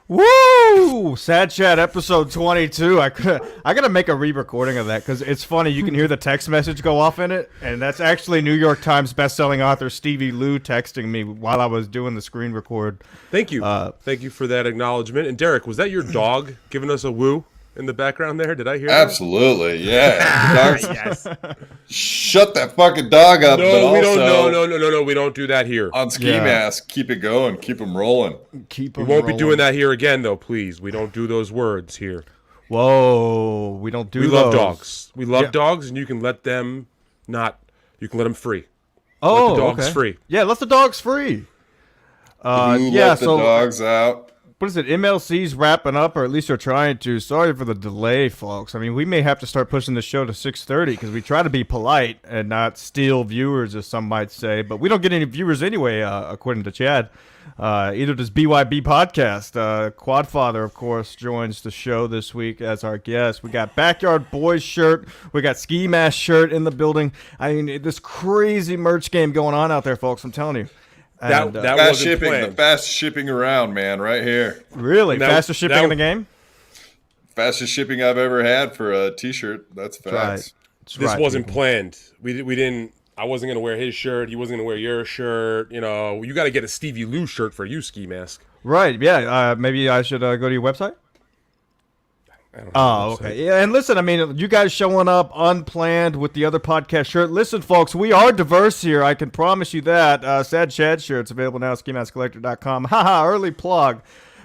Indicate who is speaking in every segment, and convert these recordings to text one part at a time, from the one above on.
Speaker 1: Woo! Sad Chat episode 22. I gotta make a re-recording of that because it's funny. You can hear the text message go off in it, and that's actually New York Times bestselling author Stevie Lou texting me while I was doing the screen record.
Speaker 2: Thank you. Thank you for that acknowledgement. And Derek, was that your dog giving us a woo in the background there? Did I hear
Speaker 3: Absolutely, yeah.
Speaker 2: Yes.
Speaker 3: Shut that fucking dog up.
Speaker 2: No, we don't.
Speaker 3: Also,
Speaker 2: No. We don't do that here.
Speaker 3: On Ski Mask, keep it going. Keep them rolling.
Speaker 1: We
Speaker 2: won't be doing that here again, though, please. We don't do those words here.
Speaker 1: Whoa, we don't do
Speaker 2: We
Speaker 1: those.
Speaker 2: love dogs. We love dogs, and you can let them you can let them free.
Speaker 1: Oh,
Speaker 2: let the dogs
Speaker 1: okay.
Speaker 2: free.
Speaker 1: Yeah, let the dogs free.
Speaker 3: Let the dogs out.
Speaker 1: What is it? MLC's wrapping up, or at least they're trying to. Sorry for the delay, folks. I mean, we may have to start pushing the show to 6:30 because we try to be polite and not steal viewers, as some might say. But we don't get any viewers anyway, according to Chad. Either does BYB Podcast. QuadFather, of course, joins the show this week as our guest. We got Backyard Boys shirt. We got Ski Mask shirt in the building. I mean, this crazy merch game going on out there, folks. I'm telling you.
Speaker 2: That
Speaker 3: fast
Speaker 2: wasn't
Speaker 3: shipping,
Speaker 2: planned.
Speaker 3: the fast shipping around, man, right here.
Speaker 1: Really? Fastest shipping in the game?
Speaker 3: Fastest shipping I've ever had for a T-shirt. That's facts.
Speaker 2: This wasn't planned. We didn't. I wasn't gonna wear his shirt. He wasn't gonna wear your shirt. You know, you got to get a Stevie Lou shirt for you, Ski Mask.
Speaker 1: Right. Yeah. Maybe I should go to your website. Oh, okay. Yeah, and listen, I mean, you guys showing up unplanned with the other podcast shirt. Listen, folks, we are diverse here. I can promise you that. Sad Chad shirts available now at skimaskcollector.com. Haha, early plug.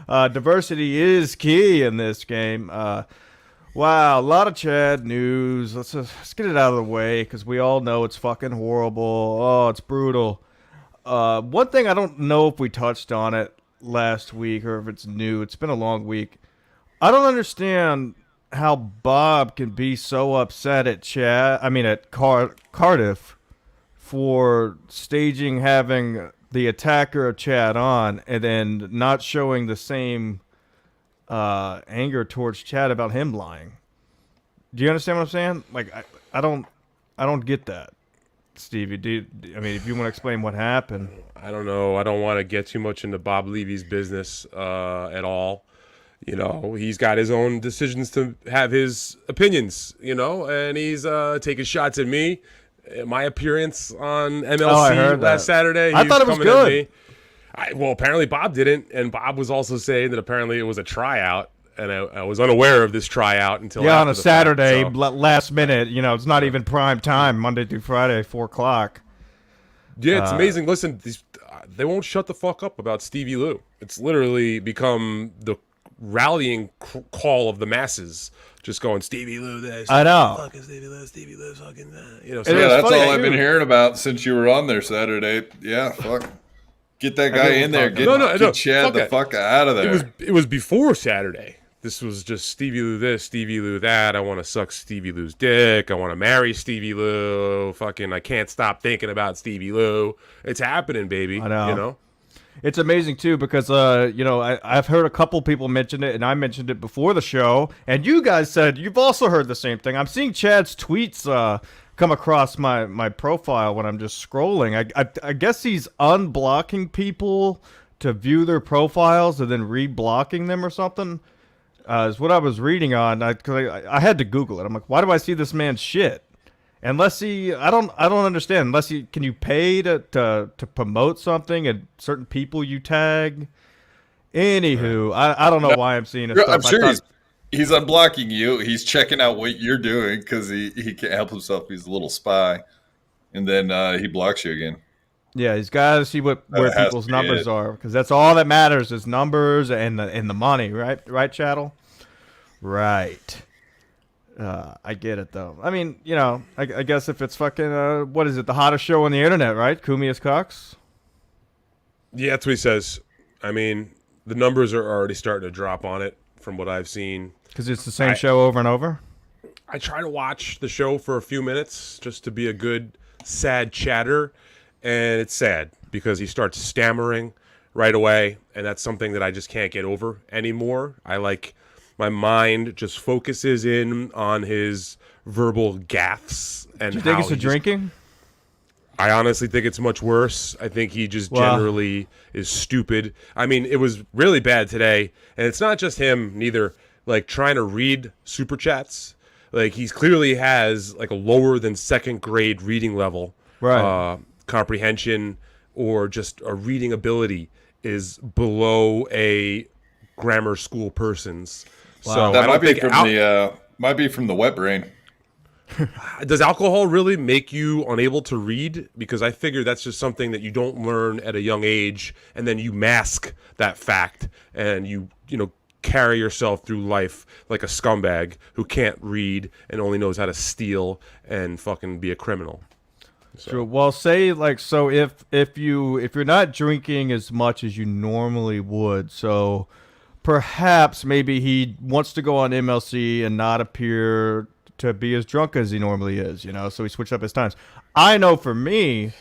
Speaker 1: Diversity is key in this game. Wow, a lot of Chad news. Let's get it out of the way because we all know it's fucking horrible. Oh, it's brutal. One thing I don't know if we touched on it last week or if it's new. It's been a long week. I don't understand how Bob can be so upset at Cardiff for staging having the attacker of Chad on and then not showing the same anger towards Chad about him lying. Do you understand what I'm saying? Like, I don't get that, Stevie. If you want to explain what happened.
Speaker 2: I don't know. I don't want to get too much into Bob Levy's business at all. You know, he's got his own decisions to have his opinions, you know, and he's taking shots at me. My appearance on MLC last Saturday.
Speaker 1: I thought it was good.
Speaker 2: Well, apparently Bob didn't, and Bob was also saying that apparently it was a tryout, and I was unaware of this tryout until
Speaker 1: on a Saturday,
Speaker 2: fact, so.
Speaker 1: Last minute. You know, it's not even prime time, Monday through Friday, 4 o'clock.
Speaker 2: Yeah, it's amazing. Listen, they won't shut the fuck up about Stevie Lou. It's literally become the rallying call of the masses, just going Stevie Lou this.
Speaker 1: I know.
Speaker 2: Fucking Stevie Lou, fucking that. You know,
Speaker 3: so yeah, that's all I've been hearing about since you were on there Saturday. Yeah, fuck. Get that guy in there. Get Chad the fuck out of there.
Speaker 2: It was before Saturday. This was just Stevie Lou this, Stevie Lou that. I want to suck Stevie Lou's dick. I want to marry Stevie Lou. Fucking, I can't stop thinking about Stevie Lou. It's happening, baby.
Speaker 1: I know.
Speaker 2: You know?
Speaker 1: It's amazing, too, because, I've heard a couple people mention it, and I mentioned it before the show, and you guys said you've also heard the same thing. I'm seeing Chad's tweets come across my profile when I'm just scrolling. I guess he's unblocking people to view their profiles and then re-blocking them or something, is what I was reading on. I had to Google it. I'm like, why do I see this man's shit? Unless I don't understand. Can you pay to promote something and certain people you tag? Anywho, I don't know why I'm seeing it.
Speaker 3: I'm sure he's unblocking you. He's checking out what you're doing because he can't help himself. He's a little spy, and then he blocks you again.
Speaker 1: Yeah, he's got to see where people's numbers are because that's all that matters is numbers and the money, right? Right, Chattel? Right. I get it though. I mean, I guess if it's fucking what is it, the hottest show on the internet, right? Kumius Cox.
Speaker 2: Yeah, that's what he says. I mean, the numbers are already starting to drop on it from what I've seen.
Speaker 1: Because it's the same show over and over.
Speaker 2: I try to watch the show for a few minutes just to be a good sad chatter, and it's sad because he starts stammering right away, and that's something that I just can't get over anymore. My mind just focuses in on his verbal gaffes. And
Speaker 1: do you think it's the drinking?
Speaker 2: I honestly think it's much worse. I think he just generally is stupid. I mean, it was really bad today, and it's not just him neither. Like, trying to read super chats. Like, he clearly has like a lower than second grade reading level.
Speaker 1: Right.
Speaker 2: Comprehension or just a reading ability is below a grammar school person's.
Speaker 1: Wow.
Speaker 2: So
Speaker 3: That
Speaker 2: I
Speaker 3: might
Speaker 2: don't
Speaker 3: be
Speaker 2: think
Speaker 3: from might be from the wet brain.
Speaker 2: Does alcohol really make you unable to read? Because I figure that's just something that you don't learn at a young age, and then you mask that fact, and you carry yourself through life like a scumbag who can't read and only knows how to steal and fucking be a criminal. So.
Speaker 1: True. Well, say like so if you're not drinking as much as you normally would, so perhaps maybe he wants to go on MLC and not appear to be as drunk as he normally is, so he switched up his times. I know for me,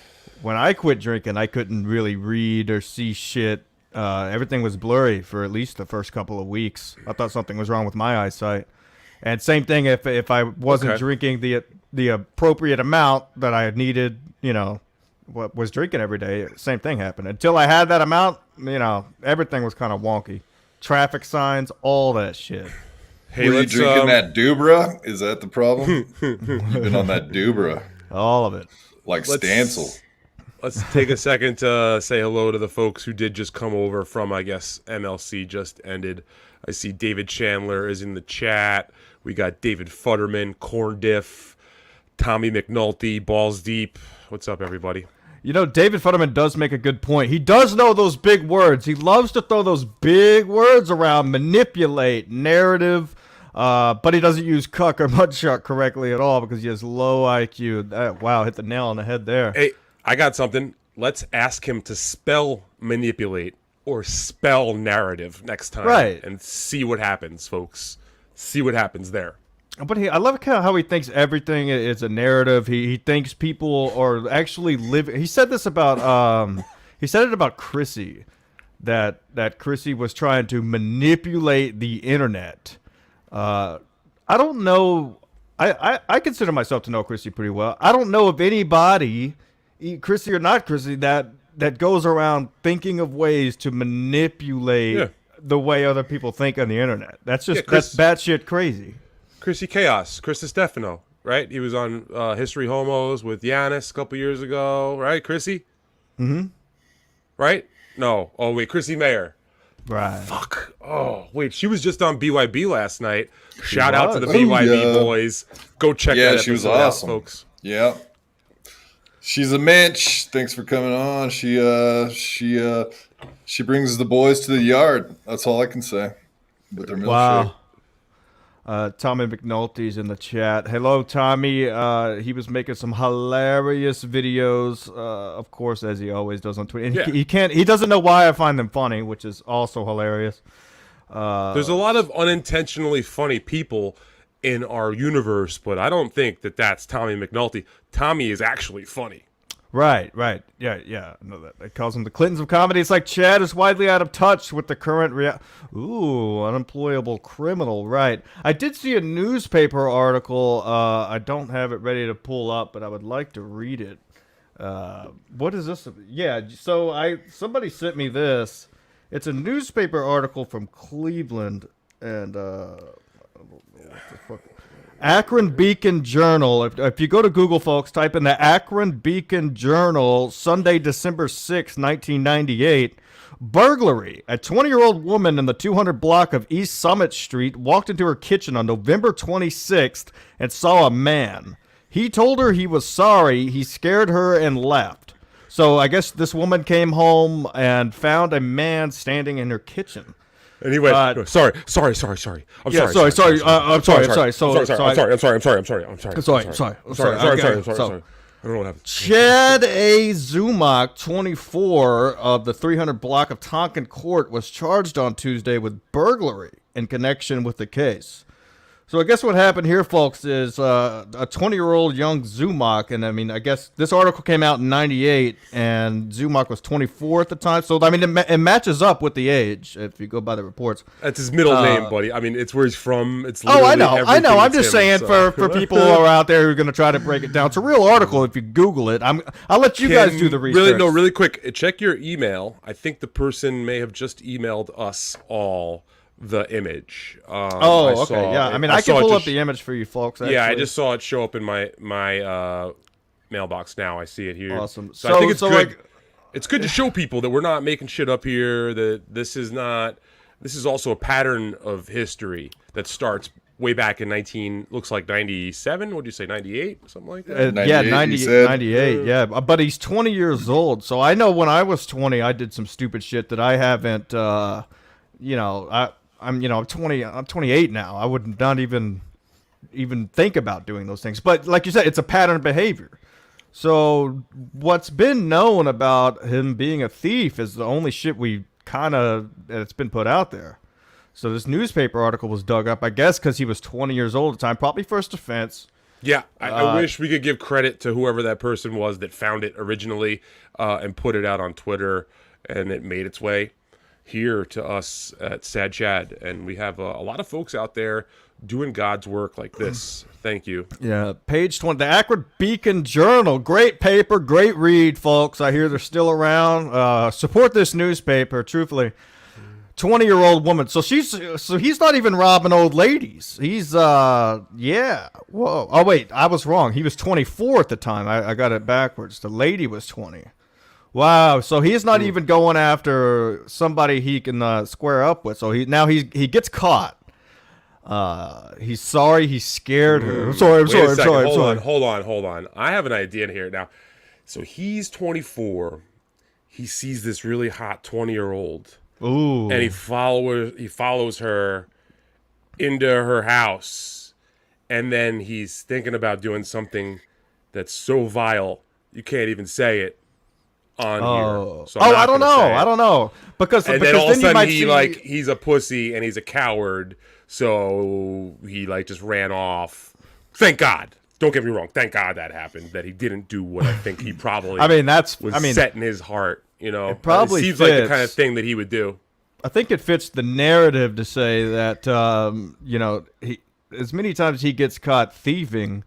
Speaker 1: when I quit drinking, I couldn't really read or see shit. Everything was blurry for at least the first couple of weeks. I thought something was wrong with my eyesight. And same thing if I wasn't drinking the appropriate amount that I needed, what was drinking every day, same thing happened. Until I had that amount, everything was kind of wonky. Traffic signs, all that shit.
Speaker 3: Hey, were you drinking that Dubra? Is that the problem? You've been on that Dubra.
Speaker 1: All of it.
Speaker 3: Like Stancil.
Speaker 2: Let's take a second to say hello to the folks who did just come over from, I guess, MLC just ended. I see David Chandler is in the chat. We got David Futterman, Corn Diff, Tommy McNulty, Balls Deep. What's up, everybody?
Speaker 1: David Futterman does make a good point. He does know those big words. He loves to throw those big words around, manipulate, narrative, but he doesn't use cuck or mudshot correctly at all because he has low IQ. Wow, hit the nail on the head there.
Speaker 2: Hey, I got something. Let's ask him to spell manipulate or spell narrative next time.
Speaker 1: Right.
Speaker 2: And see what happens, folks. See what happens there.
Speaker 1: But I love how he thinks everything is a narrative. He thinks people are actually living. He said this about he said it about Chrissy, that Chrissy was trying to manipulate the internet. I don't know. I consider myself to know Chrissy pretty well. I don't know of anybody, Chrissy or not Chrissy, that goes around thinking of ways to manipulate the way other people think on the internet. That's just that's batshit crazy.
Speaker 2: Chrissy Chaos, Chris Stefano, right? He was on History Homos with Giannis a couple years ago, right? Chrissy?
Speaker 1: Mm-hmm.
Speaker 2: Right? No. Oh, wait, Chrissy Mayer.
Speaker 1: Right.
Speaker 2: Fuck. Oh, wait, she was just on BYB last night. Shout out to the BYB boys. Go check that episode
Speaker 3: she was awesome.
Speaker 2: out, folks.
Speaker 3: Yeah. She's a mensch. Thanks for coming on. She brings the boys to the yard. That's all I can say. With their milkshake.
Speaker 1: Tommy McNulty's in the chat. Hello, Tommy. He was making some hilarious videos, of course, as he always does on Twitter. And he doesn't know why I find them funny, which is also hilarious.
Speaker 2: There's a lot of unintentionally funny people in our universe, but I don't think that's Tommy McNulty. Tommy is actually funny.
Speaker 1: Right. Yeah. No, that calls him the Clintons of comedy. It's like Chad is widely out of touch with the current unemployable criminal. Right. I did see a newspaper article. I don't have it ready to pull up, but I would like to read it. What is this? Yeah. So somebody sent me this. It's a newspaper article from Cleveland and Akron Beacon Journal. If you go to Google, folks, type in the Akron Beacon Journal, Sunday, December 6, 1998. Burglary. A 20-year-old woman in the 200 block of East Summit Street walked into her kitchen on November 26th and saw a man. He told her he was sorry. He scared her and left. So I guess this woman came home and found a man standing in her kitchen.
Speaker 2: Anyway, no, sorry. I'm sorry.
Speaker 1: I'm sorry.
Speaker 2: I don't know what happened.
Speaker 1: Chad A. Zumach, 24, of the 300 block of Tonkin Court, was charged on Tuesday with burglary in connection with the case. So I guess what happened here, folks, is a 20-year-old young Zumach, and I mean, I guess this article came out in 98, and Zumach was 24 at the time. So, I mean, it matches up with the age, if you go by the reports.
Speaker 2: That's his middle name, buddy. I mean, it's where he's from. It's
Speaker 1: I know. I'm just saying for people who are out there who are going to try to break it down. It's a real article if you Google it. I'll let you guys do the research.
Speaker 2: Really quick. Check your email. I think the person may have just emailed us all the image.
Speaker 1: Okay. Yeah. I mean, I can pull up the image for you folks. Actually.
Speaker 2: Yeah, I just saw it show up in my mailbox now. I see it here.
Speaker 1: Awesome.
Speaker 2: So I think it's good. It's good to show people that we're not making shit up here, that this is also a pattern of history that starts way back in 97. What'd you say, 98? Something like that?
Speaker 1: 98. Yeah. But he's 20 years old. So I know when I was 20, I did some stupid shit that I haven't, I'm 20. I'm 28 now. I would not even think about doing those things. But like you said, it's a pattern of behavior. So what's been known about him being a thief is the only shit it's been put out there. So this newspaper article was dug up, I guess, because he was 20 years old at the time, probably first offense.
Speaker 2: Yeah, I wish we could give credit to whoever that person was that found it originally and put it out on Twitter, and it made its way here to us at Sad Chad, and we have a lot of folks out there doing God's work like this. Thank you. Yeah, page 20, the Akron Beacon Journal, great paper, great read, folks. I hear they're still around. Support this newspaper, truthfully. 20-year-old woman. So he's not even robbing old ladies. He's Whoa. Oh wait, I was wrong. He was 24 at the time. I got it backwards. The lady was 20. Wow, so he's not even going after somebody he can square up with. So he gets caught. He's sorry he scared her. I'm sorry. Hold on. I have an idea here now. So he's 24. He sees this really hot 20-year-old.
Speaker 1: Ooh.
Speaker 2: And he follows her into her house. And then he's thinking about doing something that's so vile you can't even say it on here. So
Speaker 1: I don't know. Because
Speaker 2: then all of a sudden he's a pussy and he's a coward, so he just ran off. Thank God. Don't get me wrong. Thank God that happened. That he didn't do what I think he probably was set in his heart. It
Speaker 1: probably
Speaker 2: seems like the kind of thing that he would do.
Speaker 1: I think it fits the narrative to say that he, as many times he gets caught thieving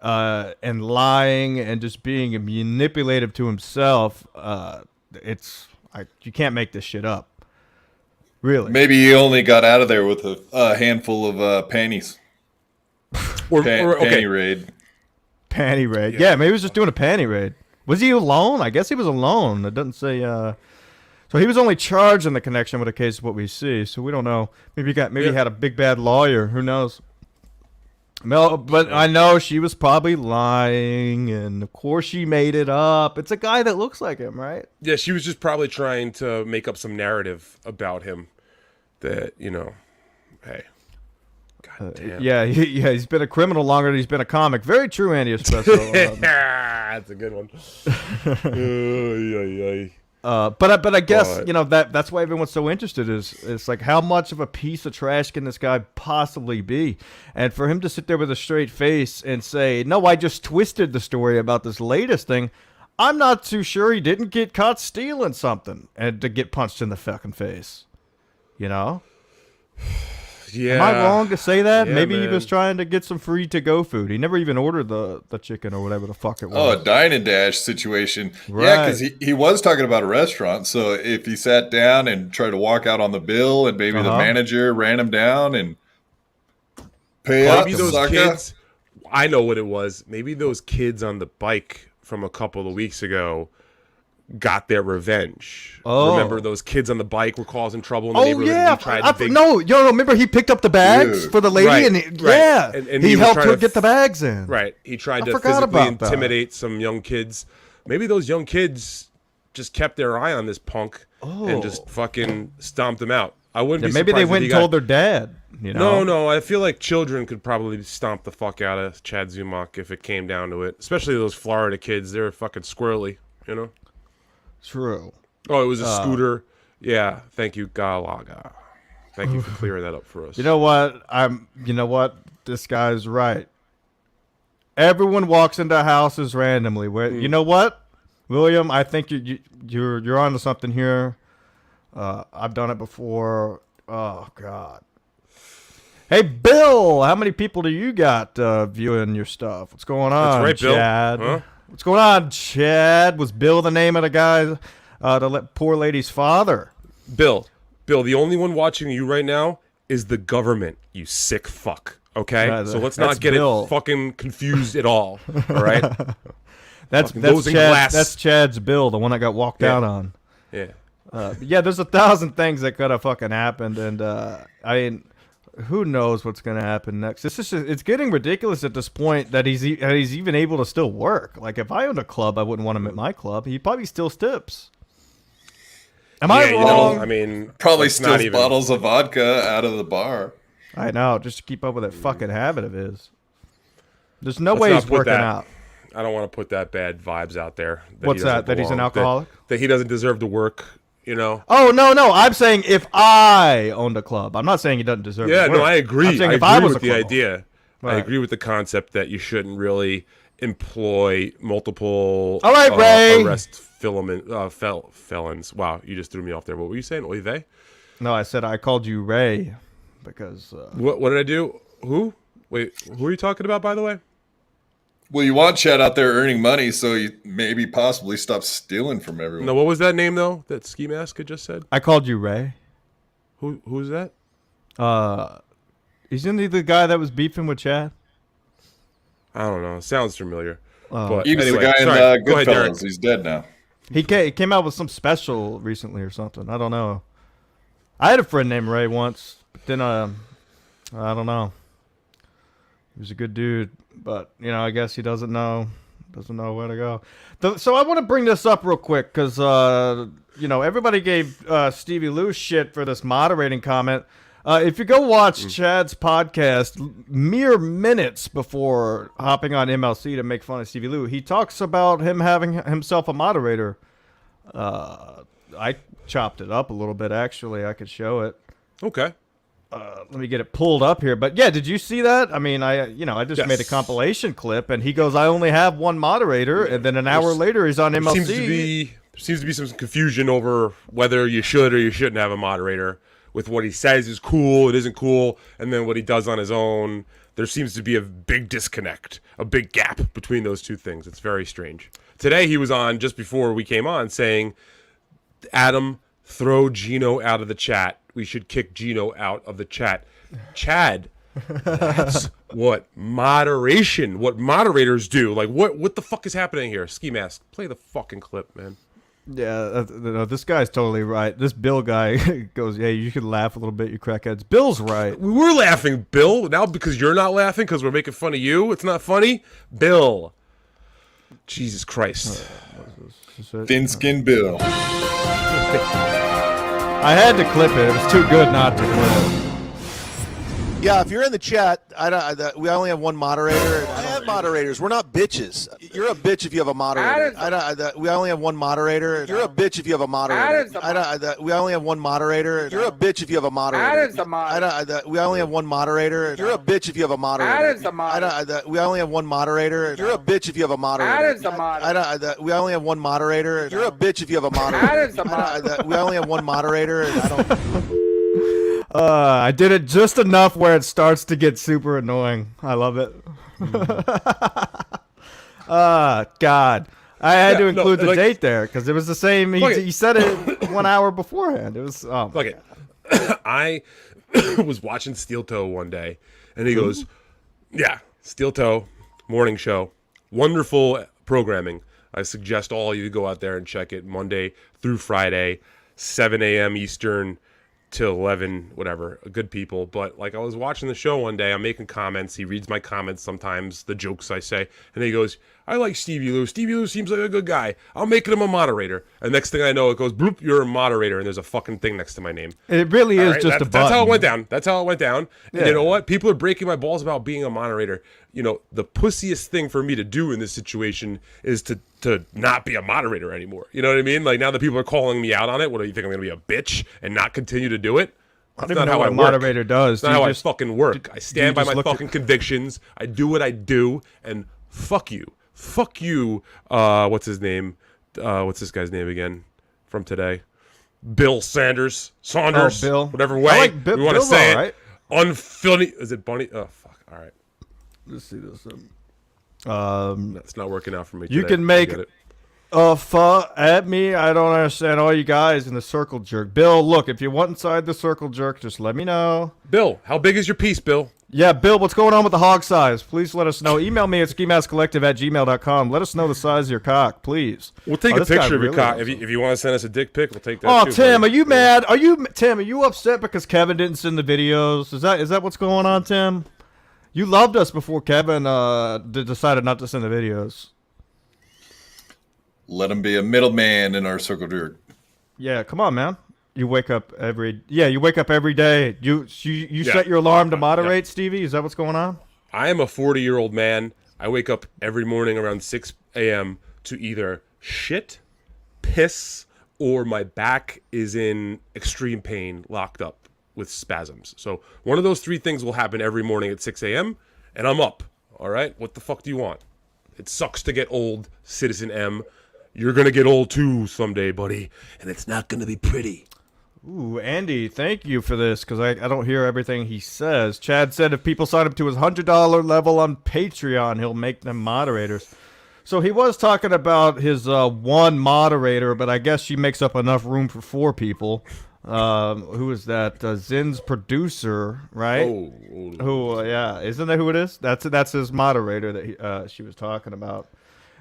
Speaker 1: and lying and just being manipulative to himself, you can't make this shit up. Really?
Speaker 3: Maybe he only got out of there with a handful of panties. Panty raid.
Speaker 1: Panty raid. Yeah, maybe he was just doing a panty raid. Was he alone? I guess he was alone. It doesn't say. So he was only charged in the connection with a case of what we see. So we don't know. Maybe he had a big bad lawyer. Who knows? No, but I know she was probably lying, and of course she made it up. It's a guy that looks like him, right?
Speaker 2: Yeah, she was just probably trying to make up some narrative about him that, hey. God damn.
Speaker 1: He's been a criminal longer than he's been a comic. Very true, Andy Espresso.
Speaker 2: That's a good one.
Speaker 1: But I guess that's why everyone's so interested is like, how much of a piece of trash can this guy possibly be? And for him to sit there with a straight face and say, no, I just twisted the story about this latest thing, I'm not too sure he didn't get caught stealing something and to get punched in the fucking face.
Speaker 2: Yeah.
Speaker 1: Am I wrong to say that?
Speaker 2: Yeah,
Speaker 1: Maybe he was trying to get some free to-go food. He never even ordered the chicken or whatever the fuck it was.
Speaker 3: Oh, a dine and dash situation.
Speaker 1: Right.
Speaker 3: Yeah, because he was talking about a restaurant. So if he sat down and tried to walk out on the bill and maybe the manager ran him down and pay up,
Speaker 2: maybe those kids, I know what it was. Maybe those kids on the bike from a couple of weeks ago got their revenge. Remember those kids on the bike were causing trouble in the neighborhood?
Speaker 1: Yeah. Remember he picked up the bags for the lady, and he helped her get the bags in.
Speaker 2: Right. He tried to physically intimidate some young kids. Maybe those young kids just kept their eye on this punk and just fucking stomped him out. I wouldn't be
Speaker 1: maybe they
Speaker 2: surprised if
Speaker 1: went
Speaker 2: he
Speaker 1: and told their dad. You know?
Speaker 2: No. I feel like children could probably stomp the fuck out of Chad Zumach if it came down to it. Especially those Florida kids. They're fucking squirrely, you know?
Speaker 1: True.
Speaker 2: Oh, it was a scooter. Yeah, thank you, Galaga. Thank you for clearing that up for us.
Speaker 1: You know what? This guy's right. Everyone walks into houses randomly. You know what, William? I think you're onto something here. I've done it before. Oh God. Hey Bill, how many people do you got viewing your stuff? What's going on,
Speaker 2: That's right, Bill.
Speaker 1: Chad?
Speaker 2: Huh?
Speaker 1: What's going on, Chad? Was Bill the name of the guy, the poor lady's father?
Speaker 2: Bill, the only one watching you right now is the government, you sick fuck. Okay? So let's not get
Speaker 1: Bill.
Speaker 2: it fucking confused at all. All right?
Speaker 1: That's Chad's Bill, the one that got walked out on.
Speaker 2: Yeah.
Speaker 1: Yeah, there's 1,000 things that could have fucking happened, and I mean, who knows what's gonna happen next? It's getting ridiculous at this point that he's even able to still work. Like, if I owned a club, I wouldn't want him at my club. He probably steals tips. Am I wrong?
Speaker 2: I mean,
Speaker 3: probably steals bottles of vodka out of the bar.
Speaker 1: I know, just to keep up with that fucking habit of his. There's no way he's working out.
Speaker 2: I don't want to put that bad vibes out there.
Speaker 1: What's that? That he's an alcoholic?
Speaker 2: That he doesn't deserve to work, you know?
Speaker 1: Oh, no. I'm saying if I owned a club. I'm not saying he doesn't deserve to work.
Speaker 2: Yeah, no, I agree.
Speaker 1: I'm saying
Speaker 2: I
Speaker 1: if I
Speaker 2: agree
Speaker 1: was
Speaker 2: with
Speaker 1: a
Speaker 2: the
Speaker 1: club
Speaker 2: idea.
Speaker 1: Right.
Speaker 2: I agree with the concept that you shouldn't really employ multiple
Speaker 1: All right, Ray.
Speaker 2: arrest felons. Wow, you just threw me off there. What were you saying? Oy vey?
Speaker 1: No, I said I called you Ray because...
Speaker 2: What did I do? Who? Wait, who are you talking about, by the way?
Speaker 3: Well, you want Chad out there earning money, so you maybe possibly stop stealing from everyone.
Speaker 2: No, what was that name, though, that Ski Mask had just said?
Speaker 1: I called you Ray.
Speaker 2: Who's that?
Speaker 1: Isn't he the guy that was beefing with Chad?
Speaker 2: I don't know. Sounds familiar. But
Speaker 3: He was
Speaker 2: anyway,
Speaker 3: the guy
Speaker 2: sorry.
Speaker 3: in
Speaker 2: Go ahead, Derek.
Speaker 3: Goodfellas. He's dead now.
Speaker 1: He came out with some special recently or something. I don't know. I had a friend named Ray once, but then I don't know. He was a good dude, but I guess he doesn't know where to go. So I want to bring this up real quick because everybody gave Stevie Lou shit for this moderating comment. If you go watch Chad's podcast, mere minutes before hopping on MLC to make fun of Stevie Lou, he talks about him having himself a moderator. I chopped it up a little bit, actually. I could show it.
Speaker 2: Okay.
Speaker 1: Let me get it pulled up here. But yeah, did you see that? I mean, I just made a compilation clip, and he goes, "I only have one moderator," and then an hour later, he's on MLC.
Speaker 2: Seems to be some confusion over whether you should or you shouldn't have a moderator. With what he says is cool, it isn't cool, and then what he does on his own, there seems to be a big disconnect, a big gap between those two things. It's very strange. Today he was on, just before we came on, saying, Adam, throw Gino out of the chat. We should kick Gino out of the chat. Chad, that's what moderators do. Like, what the fuck is happening here? Ski Mask, play the fucking clip, man.
Speaker 1: Yeah, this guy's totally right. This Bill guy goes, "Hey, you should laugh a little bit, you crackheads." Bill's right.
Speaker 2: We were laughing, Bill. Now because you're not laughing because we're making fun of you, it's not funny. Bill. Jesus Christ.
Speaker 3: Thin-skinned Bill.
Speaker 1: I had to clip it. It was too good not to clip.
Speaker 4: Yeah, if you're in the chat, we only have one moderator. I have moderators. We're not bitches. You're a bitch if you have a moderator. We only have one moderator. You're a bitch if you have a moderator. We only have one moderator. You're a bitch if you have a moderator. We only have one moderator. You're a bitch if you have a moderator. We only have one moderator. You're a bitch if you have a moderator. We only have one moderator. You're a bitch if you have a moderator. We only have one moderator. I don't.
Speaker 1: I did it just enough where it starts to get super annoying. I love it. God. I had to include the date there because it was the same. He said it 1 hour beforehand. It was...
Speaker 2: Okay. I was watching Steel Toe one day, and he goes, yeah, Steel Toe, morning show. Wonderful programming. I suggest all of you go out there and check it Monday through Friday, 7 a.m. Eastern, to 11, whatever, good people. But like I was watching the show one day, I'm making comments. He reads my comments sometimes, the jokes I say, and he goes, I like Stevie Lou. Stevie Lou seems like a good guy. I'll make him a moderator. And next thing I know, it goes, bloop, you're a moderator, and there's a fucking thing next to my name.
Speaker 1: It really is just a button.
Speaker 2: That's how it went down. That's how it went down.
Speaker 1: Yeah.
Speaker 2: And you know what? People are breaking my balls about being a moderator. You know, the pussiest thing for me to do in this situation is to not be a moderator anymore. You know what I mean? Like, now that people are calling me out on it, what do you think, I'm going to be a bitch and not continue to do it?
Speaker 1: I don't even know what a moderator does.
Speaker 2: That's not how I fucking work. I stand by my fucking convictions. I do what I do, and fuck you. Fuck you. What's his name? What's this guy's name again from today? Bill Saunders.
Speaker 1: Oh, Bill.
Speaker 2: Whatever way we want to say it.
Speaker 1: Right?
Speaker 2: Unfunny. Is it Bunny? Oh, fuck. All right.
Speaker 1: Let's see this.
Speaker 2: That's not working out for me.
Speaker 1: You
Speaker 2: today.
Speaker 1: can make fuck at me. I don't understand all you guys in the circle jerk. Bill, look, if you want inside the circle jerk, just let me know.
Speaker 2: Bill, how big is your piece, Bill?
Speaker 1: Yeah, Bill, what's going on with the hog size? Please let us know. Email me at skimaskcollective@gmail.com. Let us know the size of your cock, please.
Speaker 2: We'll take a picture of your cock. If you want to send us a dick pic, we'll take that.
Speaker 1: Oh,
Speaker 2: too,
Speaker 1: Tim,
Speaker 2: buddy.
Speaker 1: are you mad? Tim, are you upset because Kevin didn't send the videos? Is that what's going on, Tim? You loved us before Kevin decided not to send the videos.
Speaker 3: Let him be a middleman in our circle jerk.
Speaker 1: Yeah, come on, man. You wake up every day. You set your alarm to moderate, Stevie? Is that what's going on?
Speaker 2: I am a 40-year-old man. I wake up every morning around 6 a.m. to either shit, piss, or my back is in extreme pain, locked up with spasms. So one of those three things will happen every morning at 6 a.m., and I'm up. All right? What the fuck do you want? It sucks to get old, Citizen M. You're going to get old too someday, buddy, and it's not going to be pretty.
Speaker 1: Ooh, Andy, thank you for this, because I don't hear everything he says. Chad said if people sign up to his $100 level on Patreon, he'll make them moderators. So he was talking about his one moderator, but I guess she makes up enough room for 4 people. Who is that? Zin's producer, right? Who? Yeah, isn't that who it is? That's his moderator that she was talking about.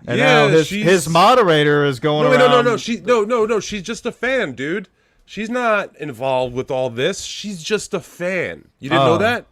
Speaker 1: And now his moderator is going around.
Speaker 2: No. She's just a fan, dude. She's not involved with all this. She's just a fan. You didn't know that?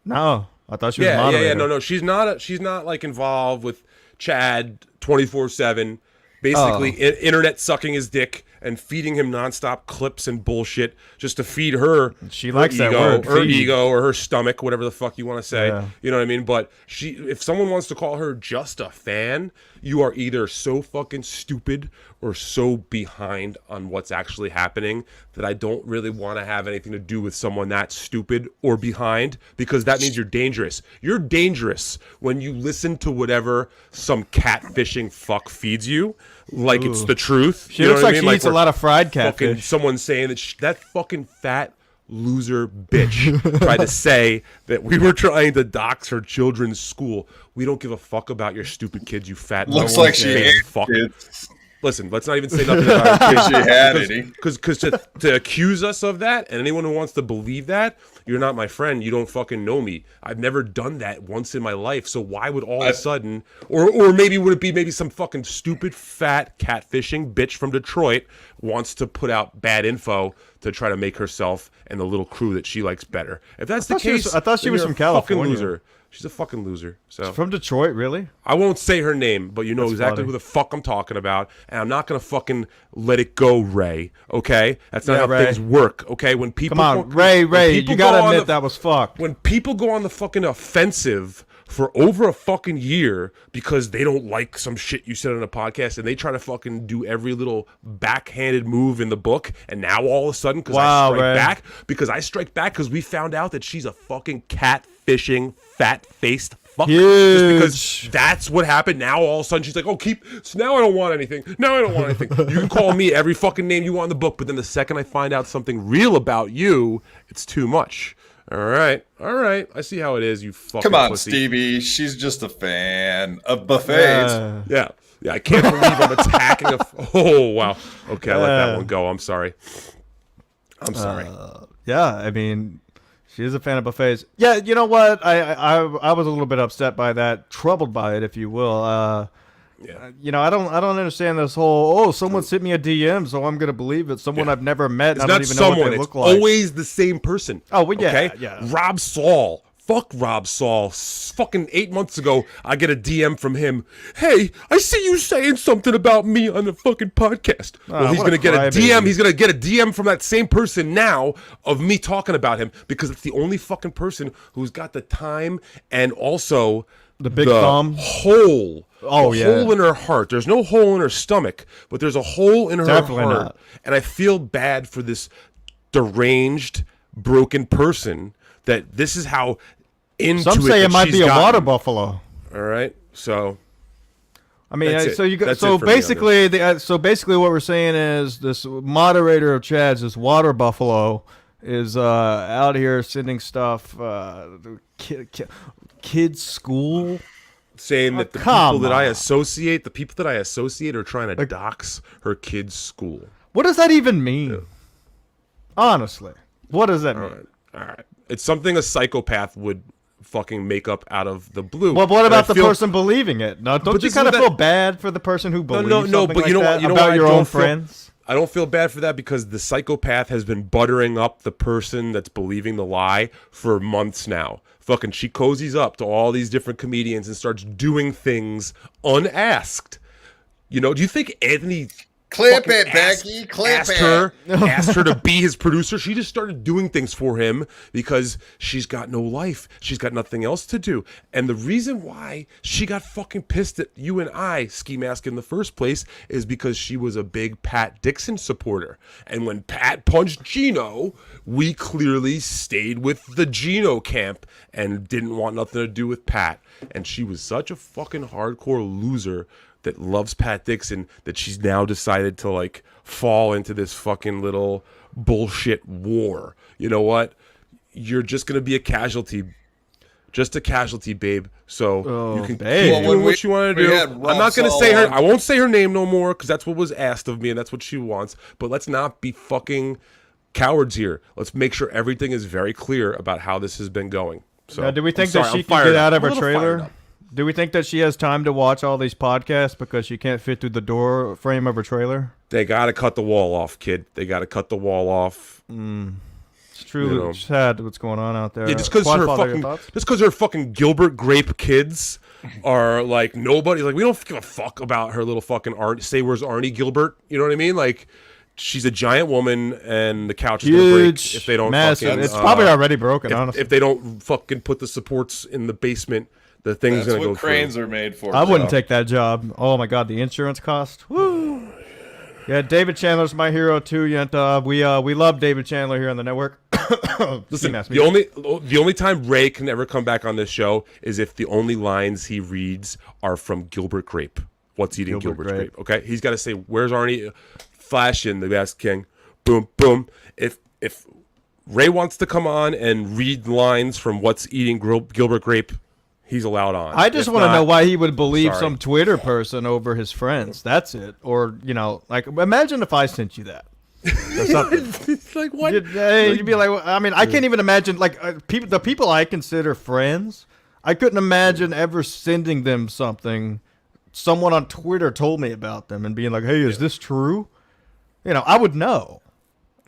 Speaker 1: No, I thought she was a moderator.
Speaker 2: Yeah. No. She's not like involved with Chad 24/7. Basically, internet sucking his dick and feeding him nonstop clips and bullshit just to feed her.
Speaker 1: She likes that word,
Speaker 2: her
Speaker 1: feed.
Speaker 2: ego, or her stomach, whatever the fuck you want to say.
Speaker 1: Yeah.
Speaker 2: You know what I mean? But if someone wants to call her just a fan, you are either so fucking stupid or so behind on what's actually happening that I don't really want to have anything to do with someone that stupid or behind, because that means you're dangerous. You're dangerous when you listen to whatever some catfishing fuck feeds you like it's the truth.
Speaker 1: She looks like she eats a lot of fried
Speaker 2: fucking
Speaker 1: catfish.
Speaker 2: someone saying that that fucking fat loser bitch tried to say that we were trying to dox her children's school. We don't give a fuck about your stupid kids, you fat.
Speaker 3: Looks like she hates
Speaker 2: fuck.
Speaker 3: kids.
Speaker 2: Listen, let's not even say nothing about her kids.
Speaker 3: She had any.
Speaker 2: Because to accuse us of that, and anyone who wants to believe that, you're not my friend. You don't fucking know me. I've never done that once in my life. So why would all of a sudden, or maybe would it be maybe some fucking stupid fat catfishing bitch from Detroit wants to put out bad info to try to make herself and the little crew that she likes better. If that's the case,
Speaker 1: I thought she was from California.
Speaker 2: Fucking loser. She's a fucking loser. So
Speaker 1: From Detroit, really?
Speaker 2: I won't say her name, but you know exactly
Speaker 1: funny.
Speaker 2: who the fuck I'm talking about, and I'm not gonna fucking let it go, Ray. Okay, that's not how
Speaker 1: Ray.
Speaker 2: things work. Okay, when people
Speaker 1: Come on, Ray,
Speaker 2: people
Speaker 1: you gotta
Speaker 2: go on
Speaker 1: admit that was fucked.
Speaker 2: when people go on the fucking offensive for over a fucking year because they don't like some shit you said on a podcast, and they try to fucking do every little backhanded move in the book, and now all of a sudden because I strike back because we found out that she's a fucking catfishing fat-faced fuck.
Speaker 1: Huge.
Speaker 2: Just because that's what happened. Now all of a sudden she's like, so now I don't want anything. Now I don't want anything. You can call me every fucking name you want in the book, but then the second I find out something real about you, it's too much. All right. I see how it is, you fucking
Speaker 3: Come on,
Speaker 2: pussy.
Speaker 3: Stevie. She's just a fan of buffets.
Speaker 2: Yeah, I can't believe I'm attacking oh, wow. Okay, I let that one go. I'm sorry.
Speaker 1: Yeah, I mean, she is a fan of buffets. Yeah, you know what? I was a little bit upset by that, troubled by it, if you will. you know, I don't understand this whole someone sent me a DM, so I'm gonna believe it. Someone I've never met.
Speaker 2: It's
Speaker 1: and I don't
Speaker 2: not
Speaker 1: even know
Speaker 2: someone.
Speaker 1: what they
Speaker 2: It's
Speaker 1: look like.
Speaker 2: always the same person.
Speaker 1: Oh, well, yeah,
Speaker 2: okay?
Speaker 1: yeah.
Speaker 2: Rob Saul. Fuck Rob Saul. Fucking 8 months ago, I get a DM from him. Hey, I see you saying something about me on the fucking podcast. Well, he's gonna get a DM. He's gonna get a DM from that same person now of me talking about him because it's the only fucking person who's got the time and also
Speaker 1: the big thumb
Speaker 2: hole.
Speaker 1: Oh,
Speaker 2: yeah. Hole in her heart. There's no hole in her stomach, but there's a hole in her
Speaker 1: Definitely
Speaker 2: heart.
Speaker 1: not.
Speaker 2: And I feel bad for this deranged, broken person that this is how into
Speaker 1: Some say it might be a
Speaker 2: gotten.
Speaker 1: water buffalo.
Speaker 2: All right, so
Speaker 1: I mean,
Speaker 2: that's
Speaker 1: so you got
Speaker 2: That's
Speaker 1: so
Speaker 2: it for me on
Speaker 1: basically so basically what we're saying is this moderator of Chad's, this water buffalo, is out here sending stuff kids school.
Speaker 2: saying that the people that I associate are trying to dox her kid's school.
Speaker 1: What does that even mean?
Speaker 2: Yeah.
Speaker 1: Honestly, what does that mean?
Speaker 2: All right. It's something a psychopath would fucking make up out of the blue.
Speaker 1: Well, what about the person believing it? No, don't you kind of feel bad for the person who believes something
Speaker 2: but
Speaker 1: like
Speaker 2: you know
Speaker 1: that
Speaker 2: what? You know
Speaker 1: about
Speaker 2: what?
Speaker 1: your own friends?
Speaker 2: I don't feel bad for that because the psychopath has been buttering up the person that's believing the lie for months now. Fucking, she cozies up to all these different comedians and starts doing things unasked. Do you think Anthony
Speaker 3: Clip it, Becky. Clip it.
Speaker 2: Asked her to be his producer? She just started doing things for him because she's got no life. She's got nothing else to do. And the reason why she got fucking pissed at you and I, Ski Mask, in the first place is because she was a big Pat Dixon supporter. And when Pat punched Gino, we clearly stayed with the Gino camp and didn't want nothing to do with Pat. And she was such a fucking hardcore loser that loves Pat Dixon that she's now decided to like fall into this fucking little bullshit war. You know what? You're just gonna be a casualty, just a casualty, babe. So you can keep doing what you want to do. I'm not gonna say her. I won't say her name no more because that's what was asked of me and that's what she wants. But let's not be fucking cowards here. Let's make sure everything is very clear about how this has been going. So
Speaker 1: do we think that she can get out of her trailer? Do we think that she has time to watch all these podcasts because she can't fit through the door frame of her trailer?
Speaker 2: They got to cut the wall off, kid. They got to cut the wall off.
Speaker 1: It's truly sad what's going on out there.
Speaker 2: Yeah, just because her fucking Gilbert Grape kids are like nobody. Like we don't give a fuck about her little fucking Say where's Arnie Gilbert? You know what I mean? Like she's a giant woman, and the couch is gonna break if they don't.
Speaker 1: Massive.
Speaker 2: Fucking,
Speaker 1: it's probably already broken. Honestly,
Speaker 2: if they don't fucking put the supports in the basement. The thing's going to go through.
Speaker 3: That's what cranes are made for.
Speaker 1: I wouldn't take that job. Oh, my God. The insurance cost. Woo. Yeah, David Chandler's my hero, too, Yenta. We love David Chandler here on the network.
Speaker 2: Listen, the only time Ray can ever come back on this show is if the only lines he reads are from Gilbert Grape. What's eating Gilbert Grape? Okay? He's got to say, where's Arnie? Flash in the Masked King. Boom, boom. If Ray wants to come on and read lines from What's Eating Gilbert Grape, he's allowed on.
Speaker 1: I just want to know why he would believe some Twitter person over his friends. That's it. Or, like, imagine if I sent you that. Or something.
Speaker 2: Like, what?
Speaker 1: You'd be like, I mean, I can't even imagine, like, the people I consider friends, I couldn't imagine ever sending them something. Someone on Twitter told me about them and being like, hey, is this true? I would know.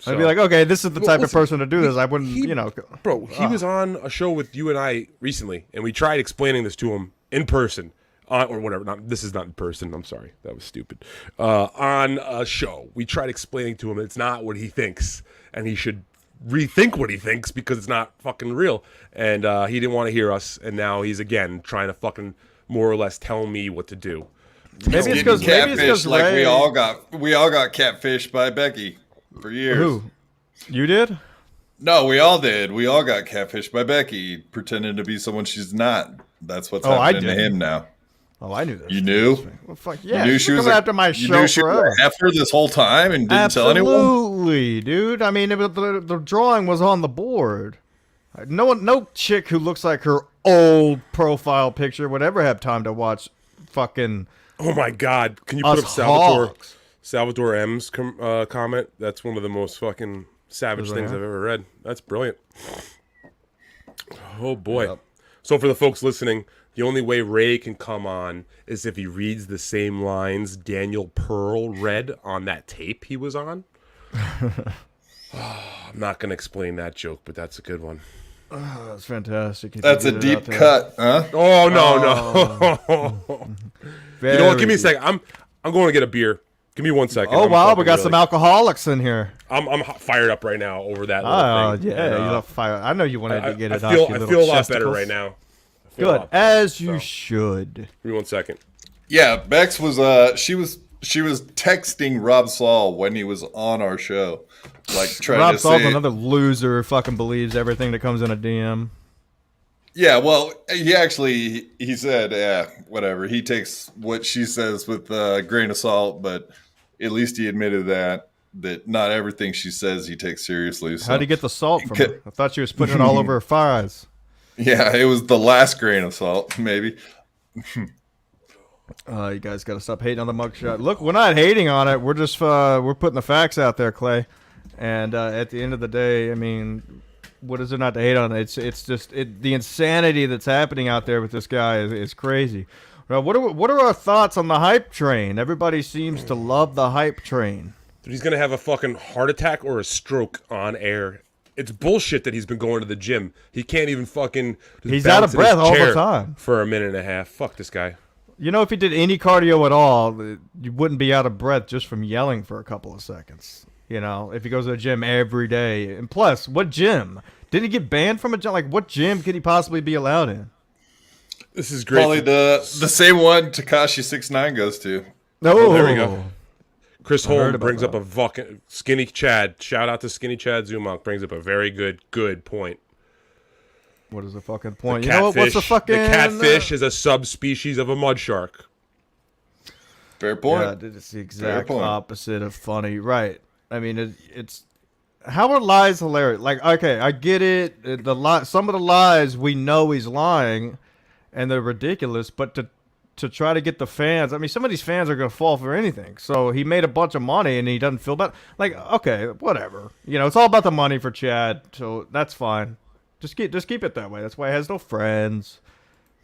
Speaker 1: I'd be like, okay, this is the type of person to do this. I wouldn't,
Speaker 2: Bro, he was on a show with you and I recently, and we tried explaining this to him in person, or whatever. This is not in person. I'm sorry. That was stupid. On a show, we tried explaining to him it's not what he thinks, and he should rethink what he thinks because it's not fucking real. And he didn't want to hear us, and now he's, again, trying to fucking more or less tell me what to do.
Speaker 1: Maybe it's because
Speaker 3: like we all got catfished by Becky. For years.
Speaker 1: Who? You did?
Speaker 3: No, we all did. We all got catfished by Becky, pretending to be someone she's not. That's what's happening to him now.
Speaker 1: Oh, I knew this.
Speaker 3: You knew?
Speaker 1: Well, fuck yeah.
Speaker 3: You knew she was
Speaker 1: after my show.
Speaker 3: You knew she was after this whole time and didn't tell anyone?
Speaker 1: Absolutely, dude. I mean, the drawing was on the board. No chick who looks like her old profile picture would ever have time to watch fucking.
Speaker 2: Oh my God! Can you put up Salvatore M's comment? That's one of the most fucking savage things I've ever read. That's brilliant. Oh boy. Yep. So for the folks listening, the only way Ray can come on is if he reads the same lines Daniel Pearl read on that tape he was on. I'm not going to explain that joke, but that's a good one.
Speaker 1: Oh, that's fantastic.
Speaker 3: That's a deep cut, huh?
Speaker 2: Oh, no. You know what? Give me a second. I'm going to get a beer. Give me 1 second.
Speaker 1: Oh, wow. We got some alcoholics in here.
Speaker 2: I'm fired up right now over that little thing.
Speaker 1: Yeah. You love fire. I know you wanted to get it off
Speaker 2: I feel a lot better right now.
Speaker 1: Good. As you should.
Speaker 2: Give me 1 second.
Speaker 3: Yeah, Bex was she was texting Rob Saul when he was on our show. Like trying
Speaker 1: Rob
Speaker 3: to
Speaker 1: Saul's
Speaker 3: say
Speaker 1: another loser who fucking believes everything that comes in a DM.
Speaker 3: Yeah, well, he said, yeah, whatever. He takes what she says with a grain of salt, but at least he admitted that not everything she says he takes seriously. So.
Speaker 1: How'd he get the salt from her? I thought she was putting it all over her thighs.
Speaker 3: Yeah, it was the last grain of salt, maybe.
Speaker 1: You guys got to stop hating on the mugshot. Look, we're not hating on it. We're just we're putting the facts out there, Clay. And at the end of the day, I mean, what is there not to hate on? It's just the insanity that's happening out there with this guy is crazy. What are our thoughts on the hype train? Everybody seems to love the hype train.
Speaker 2: Dude, he's gonna have a fucking heart attack or a stroke on air. It's bullshit that he's been going to the gym. He can't even fucking.
Speaker 1: He's out of breath all the time
Speaker 2: for a minute and a half. Fuck this guy.
Speaker 1: You know, if he did any cardio at all, you wouldn't be out of breath just from yelling for a couple of seconds. You know, if he goes to the gym every day. And plus, what gym? Didn't he get banned from a gym? Like, what gym could he possibly be allowed in?
Speaker 2: This is great.
Speaker 3: Probably the same one Tekashi 6ix9ine goes to.
Speaker 2: Oh, there we go. Chris Holm brings
Speaker 1: that.
Speaker 2: up a fucking Skinny Chad. Shout out to Skinny Chad Zumach. Brings up a very good point.
Speaker 1: What is the fucking point? You know what? What's the fucking...
Speaker 2: The catfish is a subspecies of a mud shark.
Speaker 3: Fair point.
Speaker 1: Yeah, it's the exact opposite of funny. Right. I mean, it's... How are lies hilarious? Like, okay, I get it. Some of the lies we know he's lying, and they're ridiculous, but to try to get the fans. I mean, some of these fans are going to fall for anything. So he made a bunch of money and he doesn't feel bad. Like, okay, whatever. You know, it's all about the money for Chad. So that's fine. Just keep it that way. That's why he has no friends.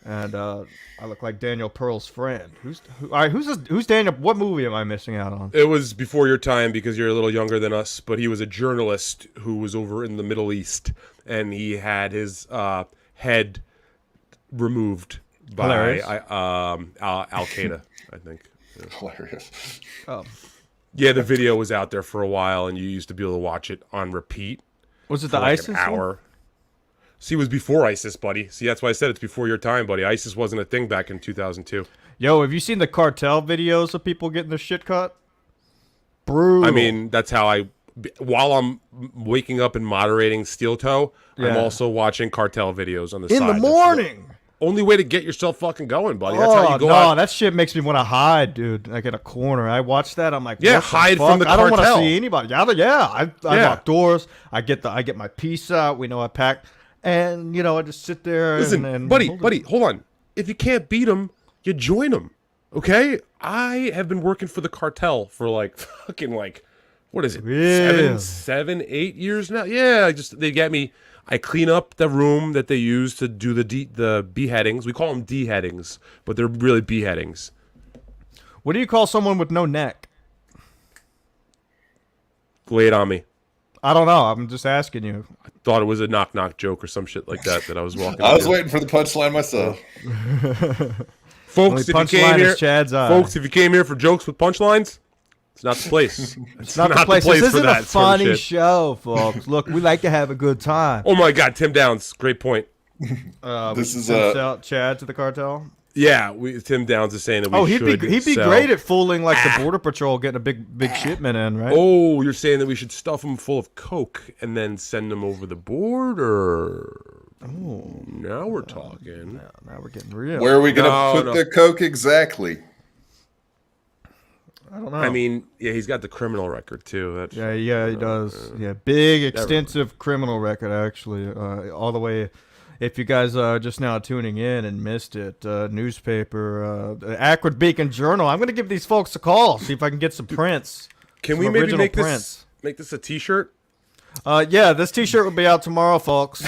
Speaker 1: And I look like Daniel Pearl's friend. Who's Daniel? What movie am I missing out on?
Speaker 2: It was before your time because you're a little younger than us. But he was a journalist who was over in the Middle East, and he had his head removed by Al Qaeda, I think. Yeah.
Speaker 3: Hilarious.
Speaker 1: Oh.
Speaker 2: Yeah, the video was out there for a while, and you used to be able to watch it on repeat.
Speaker 1: Was it the
Speaker 2: like
Speaker 1: ISIS
Speaker 2: an hour?
Speaker 1: one?
Speaker 2: See, it was before ISIS, buddy. See, that's why I said it's before your time, buddy. ISIS wasn't a thing back in 2002.
Speaker 1: Yo, have you seen the cartel videos of people getting their shit cut? Brutal.
Speaker 2: I mean, that's how while I'm waking up and moderating Steel Toe, I'm also watching cartel videos on the side.
Speaker 1: In the morning.
Speaker 2: Only way to get yourself fucking going, buddy. That's how you go out.
Speaker 1: That shit makes me want to hide, dude. Like in a corner. I watch that. I'm like,
Speaker 2: yeah, hide from the cartel.
Speaker 1: I don't want to see anybody. I lock doors. I get my piece out. We know I pack, and you know I just sit there.
Speaker 2: Listen,
Speaker 1: and
Speaker 2: buddy, hold on. If you can't beat them, you join them. Okay? I have been working for the cartel for fucking what is it?
Speaker 1: Yeah.
Speaker 2: 7, 8 years now. Yeah, they get me. I clean up the room that they use to do the beheadings. We call them deheadings, but they're really beheadings.
Speaker 1: What do you call someone with no neck?
Speaker 2: Lay it on me.
Speaker 1: I don't know. I'm just asking you.
Speaker 2: I thought it was a knock-knock joke or some shit like that I was walking
Speaker 3: I was waiting for the punchline myself.
Speaker 2: Folks, if you came here for jokes with punchlines, it's not the place.
Speaker 1: It's not the place. This isn't a funny show, folks. Look, we like to have a good time.
Speaker 2: Oh my God, Tim Downs, great point.
Speaker 3: This is
Speaker 1: Chad to the cartel.
Speaker 2: Yeah, Tim Downs is saying that we should.
Speaker 1: He'd be great at fooling the border patrol, getting a big shipment in, right?
Speaker 2: Oh, you're saying that we should stuff them full of coke and then send them over the border. Oh, now we're talking.
Speaker 1: Now we're getting real.
Speaker 3: Where are we going to put the coke exactly?
Speaker 1: I don't know.
Speaker 2: I mean, yeah, he's got the criminal record too.
Speaker 1: Yeah, he does. Yeah, big, extensive criminal record, actually. All the way, if you guys are just now tuning in and missed it, newspaper, the Akron Beacon Journal. I'm going to give these folks a call, see if I can get some prints.
Speaker 2: Can we maybe make this a T-shirt?
Speaker 1: Yeah, this T-shirt will be out tomorrow, folks.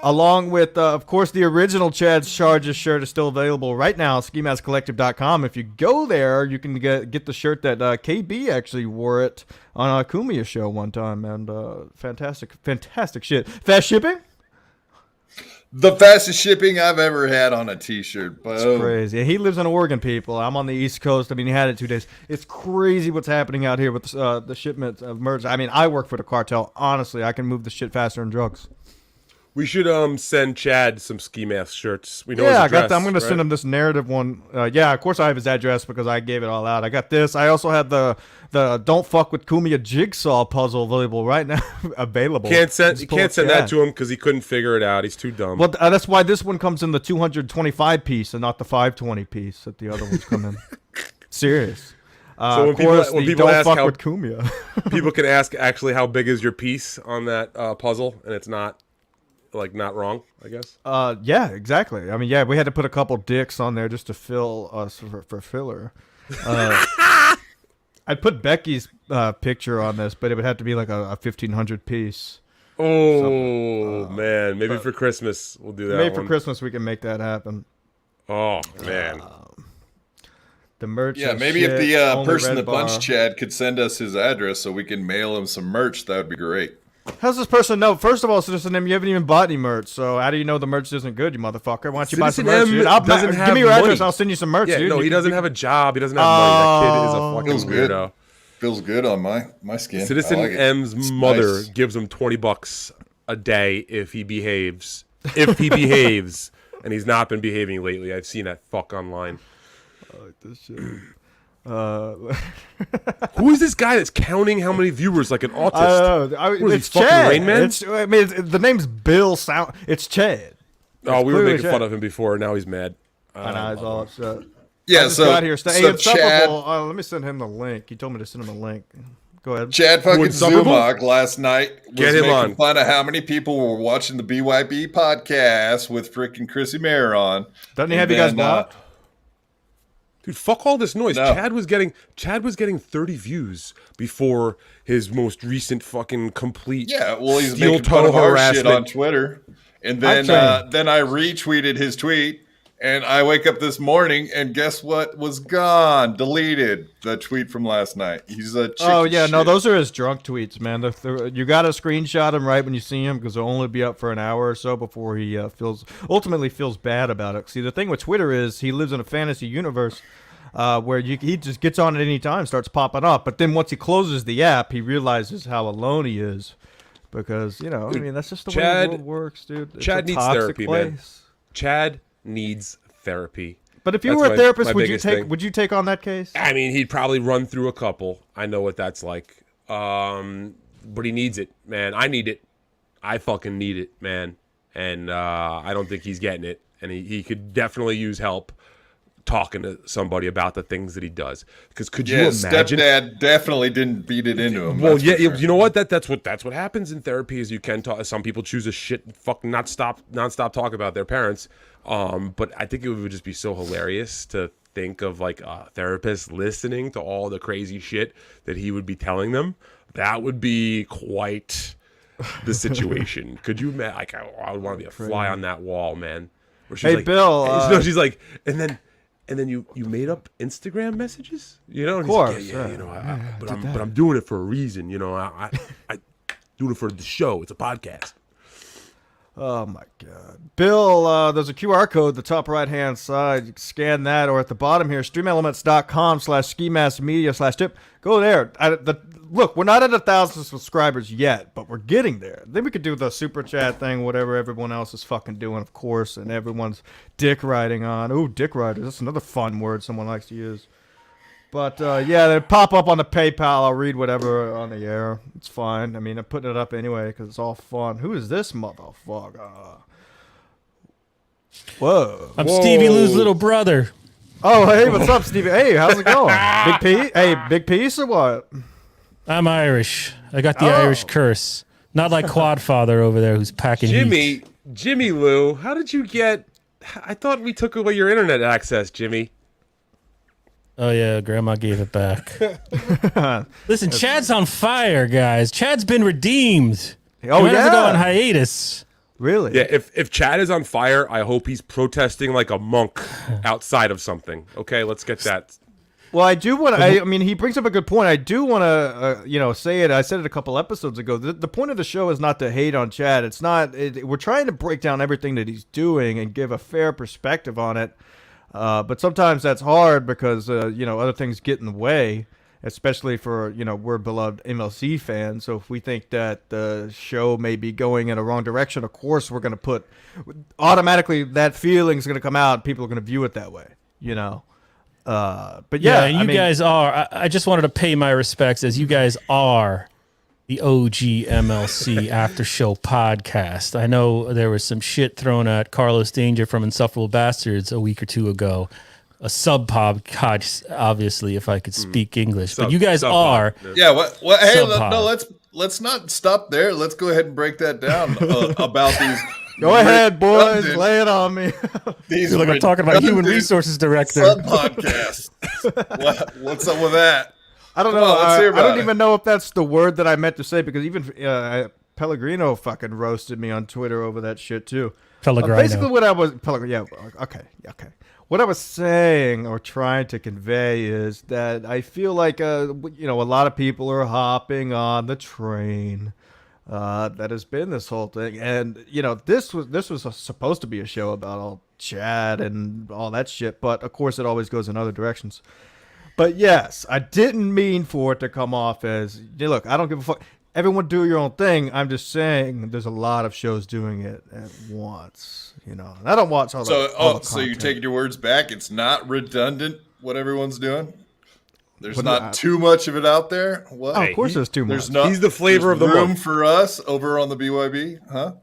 Speaker 1: Along with, of course, the original Chad's Charges shirt is still available right now. SkiMaskCollective.com. If you go there, you can get the shirt that KB actually wore it on a Kumia show one time, and fantastic shit. Fast shipping.
Speaker 3: The fastest shipping I've ever had on a T-shirt.
Speaker 1: It's crazy. He lives in Oregon, people. I'm on the East Coast. I mean, he had it 2 days. It's crazy what's happening out here with the shipment of merch. I mean, I work for the cartel. Honestly, I can move the shit faster than drugs.
Speaker 2: We should send Chad some ski mask shirts. We know
Speaker 1: Yeah,
Speaker 2: his
Speaker 1: I
Speaker 2: address,
Speaker 1: got that. I'm going to
Speaker 2: right?
Speaker 1: send him this narrative one. Yeah, of course I have his address because I gave it all out. I got this. I also have the Don't Fuck with Kumia jigsaw puzzle available right now. Available.
Speaker 2: You can't send
Speaker 1: Chad.
Speaker 2: that to him because he couldn't figure it out. He's too dumb.
Speaker 1: Well, that's why this one comes in the 225 piece and not the 520 piece that the other ones come in. Serious.
Speaker 2: So when
Speaker 1: of course,
Speaker 2: people
Speaker 1: Don't
Speaker 2: ask
Speaker 1: Fuck
Speaker 2: how-
Speaker 1: with Kumia.
Speaker 2: People can ask actually how big is your piece on that puzzle, and it's not wrong, I guess.
Speaker 1: Yeah, exactly. I mean, yeah, we had to put a couple dicks on there just to fill us for filler. I'd put Becky's picture on this, but it would have to be like a 1,500 piece.
Speaker 2: Oh man, maybe for Christmas we'll do that.
Speaker 1: Maybe for Christmas we can make that happen.
Speaker 2: Oh man.
Speaker 1: The merch.
Speaker 3: Yeah,
Speaker 1: and
Speaker 3: maybe
Speaker 1: shit,
Speaker 3: if the
Speaker 1: only
Speaker 3: person
Speaker 1: Red
Speaker 3: that
Speaker 1: Bar.
Speaker 3: punched Chad could send us his address so we can mail him some merch, that would be great.
Speaker 1: How's this person know? First of all, Citizen M, you haven't even bought any merch, so how do you know the merch isn't good, you motherfucker? Why don't you buy some
Speaker 2: Citizen
Speaker 1: merch,
Speaker 2: M
Speaker 1: dude?
Speaker 2: doesn't
Speaker 1: Give
Speaker 2: have
Speaker 1: me your address,
Speaker 2: money.
Speaker 1: I'll send you some merch,
Speaker 2: Yeah,
Speaker 1: dude.
Speaker 2: no, he doesn't have a job. He doesn't have money. That kid is a
Speaker 3: Feels
Speaker 2: fucking
Speaker 3: good.
Speaker 2: weirdo.
Speaker 3: Feels good on my skin.
Speaker 2: Citizen
Speaker 3: I like it.
Speaker 2: M's
Speaker 3: It's
Speaker 2: mother
Speaker 3: nice.
Speaker 2: gives him $20 a day if he behaves. If he behaves, and he's not been behaving lately. I've seen that fuck online.
Speaker 1: I like this shit.
Speaker 2: Who is this guy that's counting how many viewers like an autist?
Speaker 1: I don't know.
Speaker 2: What is
Speaker 1: It's
Speaker 2: he, fucking
Speaker 1: Chad.
Speaker 2: Rain Man?
Speaker 1: The name's Bill Sound. It's Chad.
Speaker 2: Oh, we were
Speaker 1: clearly
Speaker 2: making fun
Speaker 1: Chad.
Speaker 2: of him before. Now he's mad.
Speaker 1: And I was all upset.
Speaker 3: Yeah,
Speaker 1: I just
Speaker 3: so,
Speaker 1: got here.
Speaker 3: so
Speaker 1: Hey, it's
Speaker 3: Chad,
Speaker 1: Let me send him the link. He told me to send him a link. Go ahead.
Speaker 3: Chad fucking
Speaker 2: Insufferable?
Speaker 3: Zumach last night was
Speaker 2: Get him
Speaker 3: making
Speaker 2: on.
Speaker 3: fun of how many people were watching the BYB podcast with freaking Chrissy Mayer on.
Speaker 1: Doesn't he
Speaker 3: And
Speaker 1: have you guys
Speaker 3: then,
Speaker 1: blocked?
Speaker 2: Dude, fuck all this noise.
Speaker 3: No.
Speaker 2: Chad was getting 30 views before his most recent fucking complete
Speaker 3: Yeah, well, he's
Speaker 2: steel
Speaker 3: making fun
Speaker 2: toe
Speaker 3: of our
Speaker 2: harassment.
Speaker 3: shit on Twitter. And then I retweeted his tweet, and I wake up this morning, and guess what was gone? Deleted the tweet from last night. He's a chicken
Speaker 1: Oh yeah, no,
Speaker 3: shit.
Speaker 1: those are his drunk tweets, man. You got to screenshot him right when you see him because they'll only be up for an hour or so before he ultimately feels bad about it. See, the thing with Twitter is he lives in a fantasy universe where he just gets on at any time, starts popping up, but then once he closes the app, he realizes how alone he is because I mean that's just the way
Speaker 2: Chad-
Speaker 1: the world works, dude. It's
Speaker 2: Chad
Speaker 1: a
Speaker 2: needs
Speaker 1: toxic
Speaker 2: therapy, man.
Speaker 1: place.
Speaker 2: Chad needs therapy.
Speaker 1: But if you
Speaker 2: That's
Speaker 1: were a
Speaker 2: my
Speaker 1: therapist, would you
Speaker 2: biggest thing.
Speaker 1: take on that case?
Speaker 2: I mean, he'd probably run through a couple. I know what that's like. But he needs it, man. I need it. I fucking need it, man. And I don't think he's getting it. And he could definitely use help talking to somebody about the things that he does. Because could you imagine?
Speaker 3: Stepdad definitely didn't beat it into him.
Speaker 2: Well,
Speaker 3: that's
Speaker 2: yeah,
Speaker 3: for sure.
Speaker 2: you know what? That's what happens in therapy is you can talk. Some people choose to fucking non-stop talk about their parents. But I think it would just be so hilarious to think of like a therapist listening to all the crazy shit that he would be telling them. That would be quite the situation. Could you imagine? Like, I would want to be a fly on that wall, man. Where she's
Speaker 1: Hey,
Speaker 2: like,
Speaker 1: Bill,
Speaker 2: no, she's like, and then you made up Instagram messages, And
Speaker 1: Of
Speaker 2: he's like,
Speaker 1: course,
Speaker 2: yeah, but I'm doing it for a reason, I doing it for the show. It's a podcast.
Speaker 1: Oh my God, Bill! There's a QR code at the top right-hand side. You can scan that, or at the bottom here, streamelements.com/skimaskmedia/tip. Go there. Look, we're not at 1,000 subscribers yet, but we're getting there. Then we could do the super chat thing, whatever everyone else is fucking doing, of course, and everyone's dick riding on. Ooh, dick riders. That's another fun word someone likes to use. But, yeah, they pop up on the PayPal. I'll read whatever on the air. It's fine. I mean, I'm putting it up anyway because it's all fun. Who is this motherfucker? Whoa.
Speaker 5: I'm Stevie Lou's little brother.
Speaker 1: Oh, hey, what's up, Stevie? Hey, how's it going? Big P? Hey, big piece or what?
Speaker 5: I'm Irish. I got the Irish curse. Not like QuadFather over there who's packing heat.
Speaker 2: Jimmy Lou, how did you get... I thought we took away your internet access, Jimmy.
Speaker 5: Oh, yeah, Grandma gave it back. Listen, Chad's on fire, guys. Chad's been redeemed.
Speaker 1: Oh,
Speaker 5: he might have to go
Speaker 1: yeah.
Speaker 5: on hiatus.
Speaker 1: Really?
Speaker 2: Yeah, if Chad is on fire, I hope he's protesting like a monk outside of something. Okay, let's get that.
Speaker 1: Well, I do want to. I mean, he brings up a good point. I do want to, say it. I said it a couple episodes ago. The point of the show is not to hate on Chad. It's not. We're trying to break down everything that he's doing and give a fair perspective on it. But sometimes that's hard because other things get in the way. Especially for, we're beloved MLC fans. So if we think that the show may be going in a wrong direction, of course we're going to put automatically that feeling is going to come out. People are going to view it that way, But yeah,
Speaker 5: you guys are. I just wanted to pay my respects as you guys are the OG MLC After Show podcast. I know there was some shit thrown at Carlos Danger from Insufferable Bastards a week or two ago. A sub-pod, obviously, if I could speak English. But you guys are.
Speaker 3: Yeah. What? Hey,
Speaker 5: Sub-pod.
Speaker 3: no. Let's not stop there. Let's go ahead and break that down about these.
Speaker 1: Go ahead, boys. Lay it on me.
Speaker 3: These
Speaker 5: Feel like I'm talking about human resources director.
Speaker 3: Podcast. What's up with that?
Speaker 1: I don't
Speaker 3: Come
Speaker 1: know.
Speaker 3: on, let's hear
Speaker 1: I
Speaker 3: about
Speaker 1: don't
Speaker 3: it.
Speaker 1: even know if that's the word that I meant to say because even Pellegrino fucking roasted me on Twitter over that shit too.
Speaker 5: Pellegrino.
Speaker 1: Basically, what I was okay. What I was saying or trying to convey is that I feel like a lot of people are hopping on the train that has been this whole thing, and this was supposed to be a show about all Chad and all that shit, but of course it always goes in other directions. But yes, I didn't mean for it to come off as look. I don't give a fuck. Everyone do your own thing. I'm just saying there's a lot of shows doing it at once, And I don't watch all the
Speaker 3: So you're taking your words back. It's not redundant what everyone's doing. There's not too much of it out there. What?
Speaker 1: Oh, of course there's too much.
Speaker 3: There's not.
Speaker 2: He's the flavor of the
Speaker 3: room
Speaker 2: month.
Speaker 3: for us over on the BYB, huh?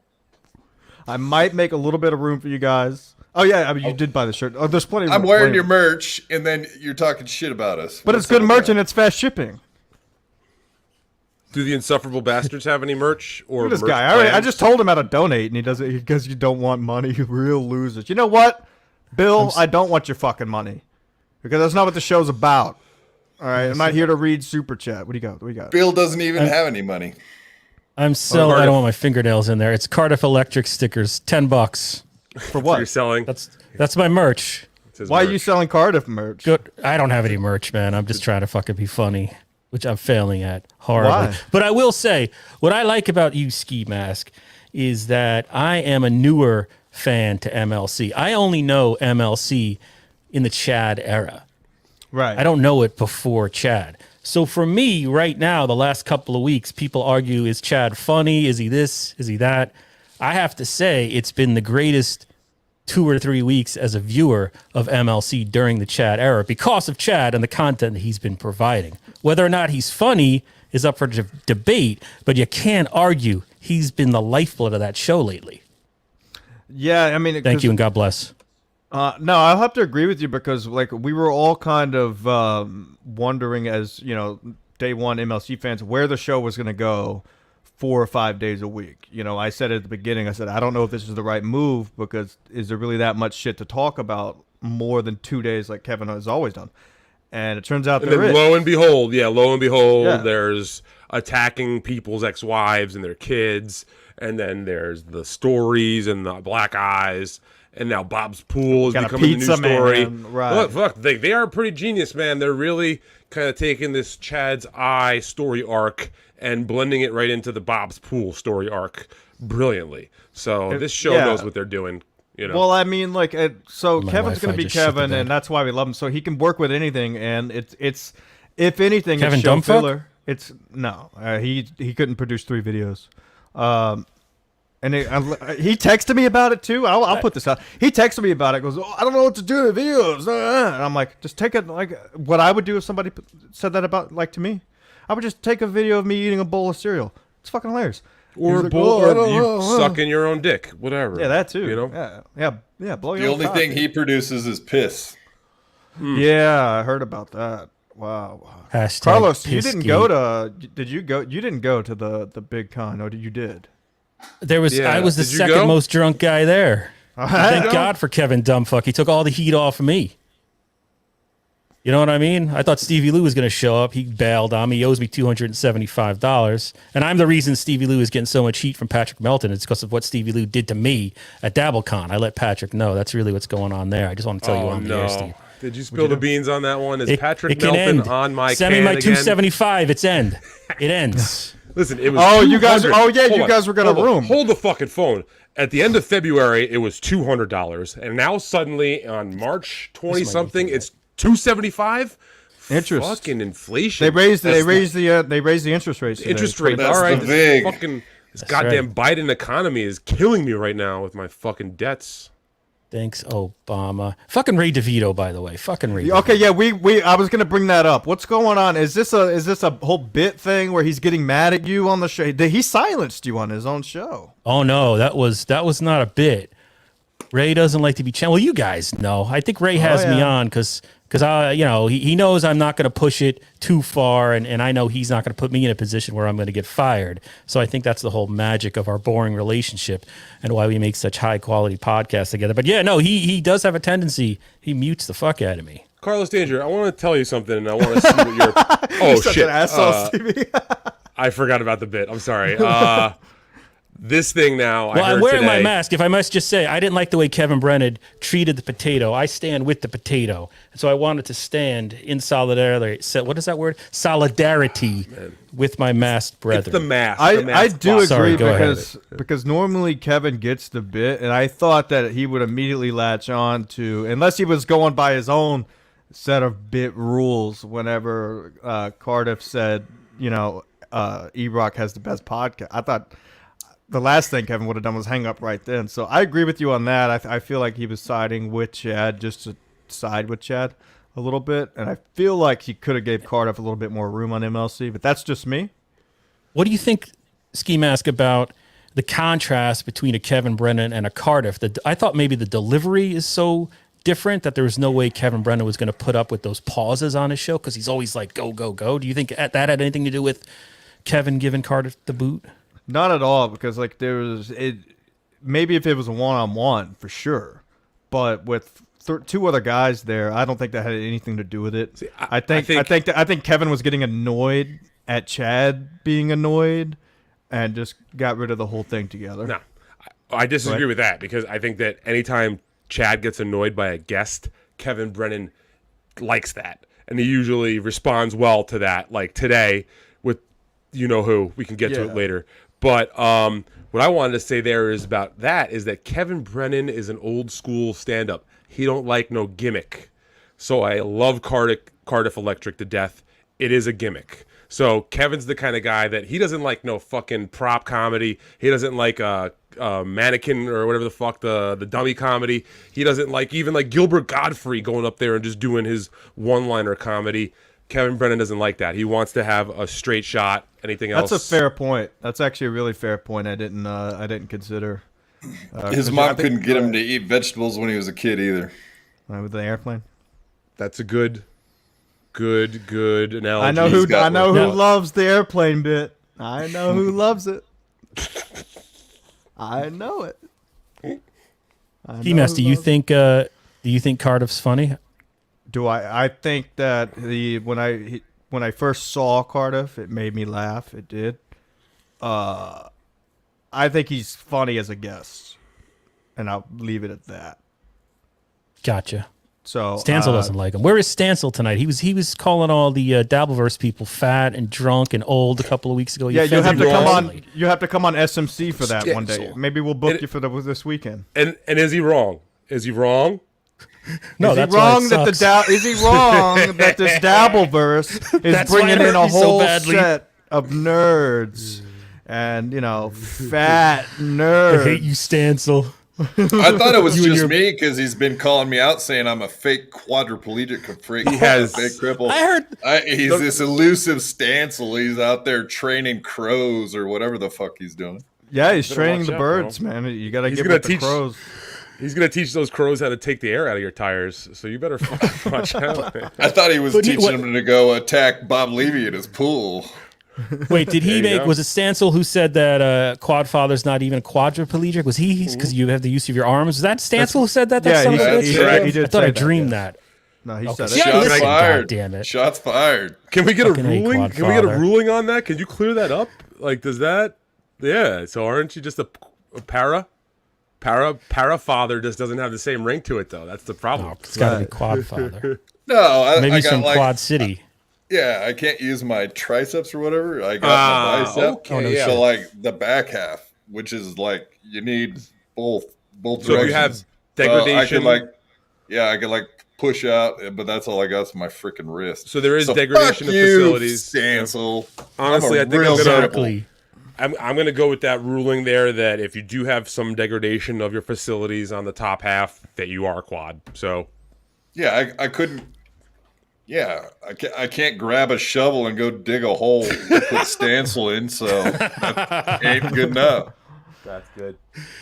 Speaker 1: I might make a little bit of room for you guys. Oh yeah, I mean you did buy the shirt. Oh, there's plenty.
Speaker 3: I'm wearing
Speaker 1: plenty.
Speaker 3: your merch, and then you're talking shit about us.
Speaker 1: But it's good merch and it's fast shipping.
Speaker 2: Do the Insufferable Bastards have any merch or
Speaker 1: Look at this
Speaker 2: merch
Speaker 1: guy. I
Speaker 2: plans?
Speaker 1: just told him how to donate, and he doesn't because you don't want money. You real losers. You know what, Bill? I don't want your fucking money because that's not what the show's about. All right, I'm not here to read super chat. What do you got? What do you got?
Speaker 3: Bill doesn't even have any money.
Speaker 5: I'm still. I don't want my fingernails in there. It's Cardiff Electric stickers, $10
Speaker 1: For what?
Speaker 2: You're selling.
Speaker 5: That's my merch.
Speaker 2: It's his
Speaker 1: Why are
Speaker 2: merch.
Speaker 1: you selling Cardiff merch?
Speaker 5: Good. I don't have any merch, man. I'm just trying to fucking be funny, which I'm failing at horribly.
Speaker 1: Why?
Speaker 5: But I will say, what I like about you, Ski Mask, is that I am a newer fan to MLC. I only know MLC in the Chad era.
Speaker 1: Right.
Speaker 5: I don't know it before Chad. So for me, right now, the last couple of weeks, people argue, is Chad funny? Is he this? Is he that? I have to say, it's been the greatest 2 or 3 weeks as a viewer of MLC during the Chad era because of Chad and the content that he's been providing. Whether or not he's funny is up for debate, but you can't argue he's been the lifeblood of that show lately.
Speaker 1: Yeah, I mean,
Speaker 5: Thank you and God bless.
Speaker 1: No, I'll have to agree with you because we were all kind of wondering as day one MLC fans where the show was going to go 4 or 5 days a week. I said at the beginning, I said I don't know if this is the right move because is there really that much shit to talk about more than 2 days like Kevin has always done? And it turns out
Speaker 2: And
Speaker 1: there
Speaker 2: then
Speaker 1: is.
Speaker 2: lo and behold,
Speaker 1: Yeah.
Speaker 2: there's attacking people's ex-wives and their kids, and then there's the stories and the black eyes, and now Bob's Pool is
Speaker 1: Got a
Speaker 2: becoming the new
Speaker 1: pizza
Speaker 2: story.
Speaker 1: man, right.
Speaker 2: Look, they are pretty genius, man. They're really kind of taking this Chad's Eye story arc and blending it right into the Bob's Pool story arc brilliantly. So this show knows what they're doing.
Speaker 1: Well, I mean, so
Speaker 5: My
Speaker 1: Kevin's going
Speaker 5: Wi-Fi
Speaker 1: to be
Speaker 5: just shit the
Speaker 1: Kevin,
Speaker 5: bed.
Speaker 1: and that's why we love him. So he can work with anything, and it's if anything,
Speaker 5: Kevin
Speaker 1: it's show
Speaker 5: Dumbfuck?
Speaker 1: filler. It's no, he couldn't produce 3 videos, and he texted me about it too. I'll put this out. He texted me about it. Goes, I don't know what to do with videos, and I'm like, just take it like what I would do if somebody said that about to me. I would just take a video of me eating a bowl of cereal. It's fucking hilarious.
Speaker 2: Or,
Speaker 1: He's like,
Speaker 2: or you sucking your own dick, whatever.
Speaker 1: Yeah, that too.
Speaker 2: You know?
Speaker 1: Yeah. Blow
Speaker 3: The
Speaker 1: your
Speaker 3: only
Speaker 1: own
Speaker 3: thing
Speaker 1: cock.
Speaker 3: he produces is piss.
Speaker 1: Yeah, I heard about that. Wow.
Speaker 5: Hashtag
Speaker 1: Carlos, you
Speaker 5: piss
Speaker 1: didn't
Speaker 5: gate.
Speaker 1: go to? Did you go? You didn't go to the big con, or you did?
Speaker 5: There was
Speaker 2: Yeah.
Speaker 5: I was the
Speaker 2: Did you
Speaker 5: second
Speaker 2: go?
Speaker 5: most drunk guy there. Thank
Speaker 1: Go?
Speaker 5: God for Kevin Dumbfuck. He took all the heat off of me. You know what I mean? I thought Stevie Lou was going to show up. He bailed on me. He owes me $275. And I'm the reason Stevie Lou is getting so much heat from Patrick Melton. It's because of what Stevie Lou did to me at DabbleCon. I let Patrick know. That's really what's going on there. I just want to tell you on the air, Steve.
Speaker 2: Did you spill the beans on that one? Is Patrick
Speaker 5: it can
Speaker 2: Melton
Speaker 5: end.
Speaker 2: on my
Speaker 5: Send me
Speaker 2: can
Speaker 5: my
Speaker 2: again?
Speaker 5: $275. It's end. It ends.
Speaker 2: Listen, it was
Speaker 1: you guys.
Speaker 2: $200.
Speaker 1: Oh yeah,
Speaker 2: Hold
Speaker 1: you
Speaker 2: on.
Speaker 1: guys were gonna room.
Speaker 2: Hold the fucking phone. At the end of February, it was $200, and now suddenly on March 20-something, it's $275.
Speaker 1: Interest.
Speaker 2: Fucking inflation.
Speaker 1: They raised the interest rates. Today.
Speaker 2: Interest rate.
Speaker 3: That's
Speaker 2: All right,
Speaker 3: the vig.
Speaker 2: this goddamn Biden economy is killing me right now with my fucking debts.
Speaker 5: Thanks, Obama. Fucking Ray DeVito, by the way. Fucking Ray.
Speaker 1: Okay,
Speaker 5: DeVito.
Speaker 1: yeah, I was gonna bring that up. What's going on? Is this a whole bit thing where he's getting mad at you on the show? He silenced you on his own show.
Speaker 5: Oh no, that was not a bit. Ray doesn't like to be challenged. Well, you guys know. I think Ray has me on because he knows I'm not going to push it too far, and I know he's not going to put me in a position where I'm going to get fired. So I think that's the whole magic of our boring relationship and why we make such high quality podcasts together. But yeah, no, he does have a tendency. He mutes the fuck out of me.
Speaker 2: Carlos Danger, I want to tell you something, and I want to see what you're. Oh
Speaker 1: Such
Speaker 2: shit!
Speaker 1: an asshole, Stevie.
Speaker 2: I forgot about the bit. I'm sorry. This thing now.
Speaker 5: Well,
Speaker 2: I heard
Speaker 5: I'm wearing
Speaker 2: today,
Speaker 5: my mask. If I must just say, I didn't like the way Kevin Brennan treated the potato. I stand with the potato. So I wanted to stand in solidarity. What is that word? Solidarity with my masked brethren.
Speaker 2: It's the mask.
Speaker 1: I do agree
Speaker 5: Sorry, go ahead.
Speaker 1: because normally Kevin gets the bit, and I thought that he would immediately latch on to, unless he was going by his own set of bit rules. Whenever Cardiff said, E-Rock has the best podcast, I thought the last thing Kevin would have done was hang up right then. So I agree with you on that. I feel like he was siding with Chad just to side with Chad a little bit, and I feel like he could have gave Cardiff a little bit more room on MLC, but that's just me.
Speaker 5: What do you think, Ski Mask, about the contrast between a Kevin Brennan and a Cardiff? I thought maybe the delivery is so different that there was no way Kevin Brennan was going to put up with those pauses on his show because he's always like, go, go, go. Do you think that had anything to do with Kevin giving Cardiff the boot?
Speaker 1: Not at all, because maybe if it was a one-on-one for sure, but with two other guys there, I don't think that had anything to do with it. See, I think Kevin was getting annoyed at Chad being annoyed, and just got rid of the whole thing together.
Speaker 2: No, I disagree with that, because I think that anytime Chad gets annoyed by a guest, Kevin Brennan likes that, and he usually responds well to that. Like today with who, we can get to it later. But what I wanted to say there is about that is that Kevin Brennan is an old school stand-up. He don't like no gimmick. So I love Cardiff Electric to death. It is a gimmick. So Kevin's the kind of guy that he doesn't like no fucking prop comedy. He doesn't like mannequin or whatever the fuck, the dummy comedy. He doesn't like even like Gilbert Godfrey going up there and just doing his one-liner comedy. Kevin Brennan doesn't like that. He wants to have a straight shot. Anything else?
Speaker 1: That's a fair point. That's actually a really fair point. I didn't consider.
Speaker 3: His mom couldn't get him to eat vegetables when he was a kid either.
Speaker 1: With the airplane.
Speaker 2: That's a good analogy.
Speaker 1: I know who loves the airplane bit. I know who loves it. I know it.
Speaker 5: T-Mess, do you think Cardiff's funny?
Speaker 1: Do I think that when I first saw Cardiff, it made me laugh. It did. I think he's funny as a guest, and I'll leave it at that.
Speaker 5: Gotcha.
Speaker 1: So
Speaker 5: Stancil doesn't like him. Where is Stancil tonight? He was calling all the Dabbleverse people fat and drunk and old a couple of weeks ago.
Speaker 1: Yeah, you have to come on. You have to come on SMC for that one day. Maybe we'll book you for this weekend.
Speaker 2: And is he wrong? Is he wrong?
Speaker 5: No,
Speaker 1: is he
Speaker 5: that's
Speaker 1: wrong
Speaker 5: that
Speaker 1: is he wrong that this Dabbleverse is bringing in a whole set of nerds and fat nerds?
Speaker 5: I hate you, Stancil.
Speaker 3: I thought it was just me because he's been calling me out saying I'm a fake quadriplegic, a fake cripple.
Speaker 5: I heard
Speaker 3: he's this elusive Stancil. He's out there training crows or whatever the fuck he's doing.
Speaker 1: Yeah, he's training the birds, man. You got to get with the crows.
Speaker 2: He's going to teach those crows how to take the air out of your tires, so you better watch out.
Speaker 3: I thought he was teaching him to go attack Bob Levy at his pool.
Speaker 5: Wait, did he was it Stancil who said that QuadFather's not even quadriplegic? Was he? Because you have the use of your arms. Was that Stancil who said that?
Speaker 1: Yeah,
Speaker 5: he
Speaker 1: did.
Speaker 5: I thought I dreamed that.
Speaker 1: No, he
Speaker 5: Okay.
Speaker 1: said it.
Speaker 5: Yeah,
Speaker 3: Shots
Speaker 5: listen,
Speaker 3: fired.
Speaker 5: God damn it.
Speaker 3: Shots fired.
Speaker 2: Can we get a
Speaker 5: Fucking A,
Speaker 2: ruling? Can we get a
Speaker 5: QuadFather.
Speaker 2: ruling on that? Can you clear that up? Like, does that? Yeah. So aren't you just a para? Para father just doesn't have the same ring to it though. That's the problem.
Speaker 5: Oh, it's got to be QuadFather.
Speaker 3: No,
Speaker 5: Maybe
Speaker 3: I got
Speaker 5: some
Speaker 3: like,
Speaker 5: Quad City.
Speaker 3: Yeah, I can't use my triceps or whatever. I got my bicep.
Speaker 2: okay, yeah.
Speaker 3: So like the back half, which is like you need both
Speaker 2: So
Speaker 3: directions.
Speaker 2: if you have
Speaker 3: I
Speaker 2: degradation.
Speaker 3: could like push out, but that's all I got is my freaking wrist.
Speaker 2: So there is
Speaker 3: So
Speaker 2: degradation
Speaker 3: fuck
Speaker 2: of
Speaker 3: you,
Speaker 2: facilities.
Speaker 3: Stancil.
Speaker 2: Honestly,
Speaker 3: I'm
Speaker 2: I think
Speaker 3: real
Speaker 2: I'm gonna-
Speaker 3: simple.
Speaker 5: Exactly.
Speaker 2: I'm going to go with that ruling there that if you do have some degradation of your facilities on the top half, that you are quad. So
Speaker 3: Yeah, I couldn't. Yeah, I can't grab a shovel and go dig a hole to put Stancil in, so that ain't good enough.
Speaker 2: that's good.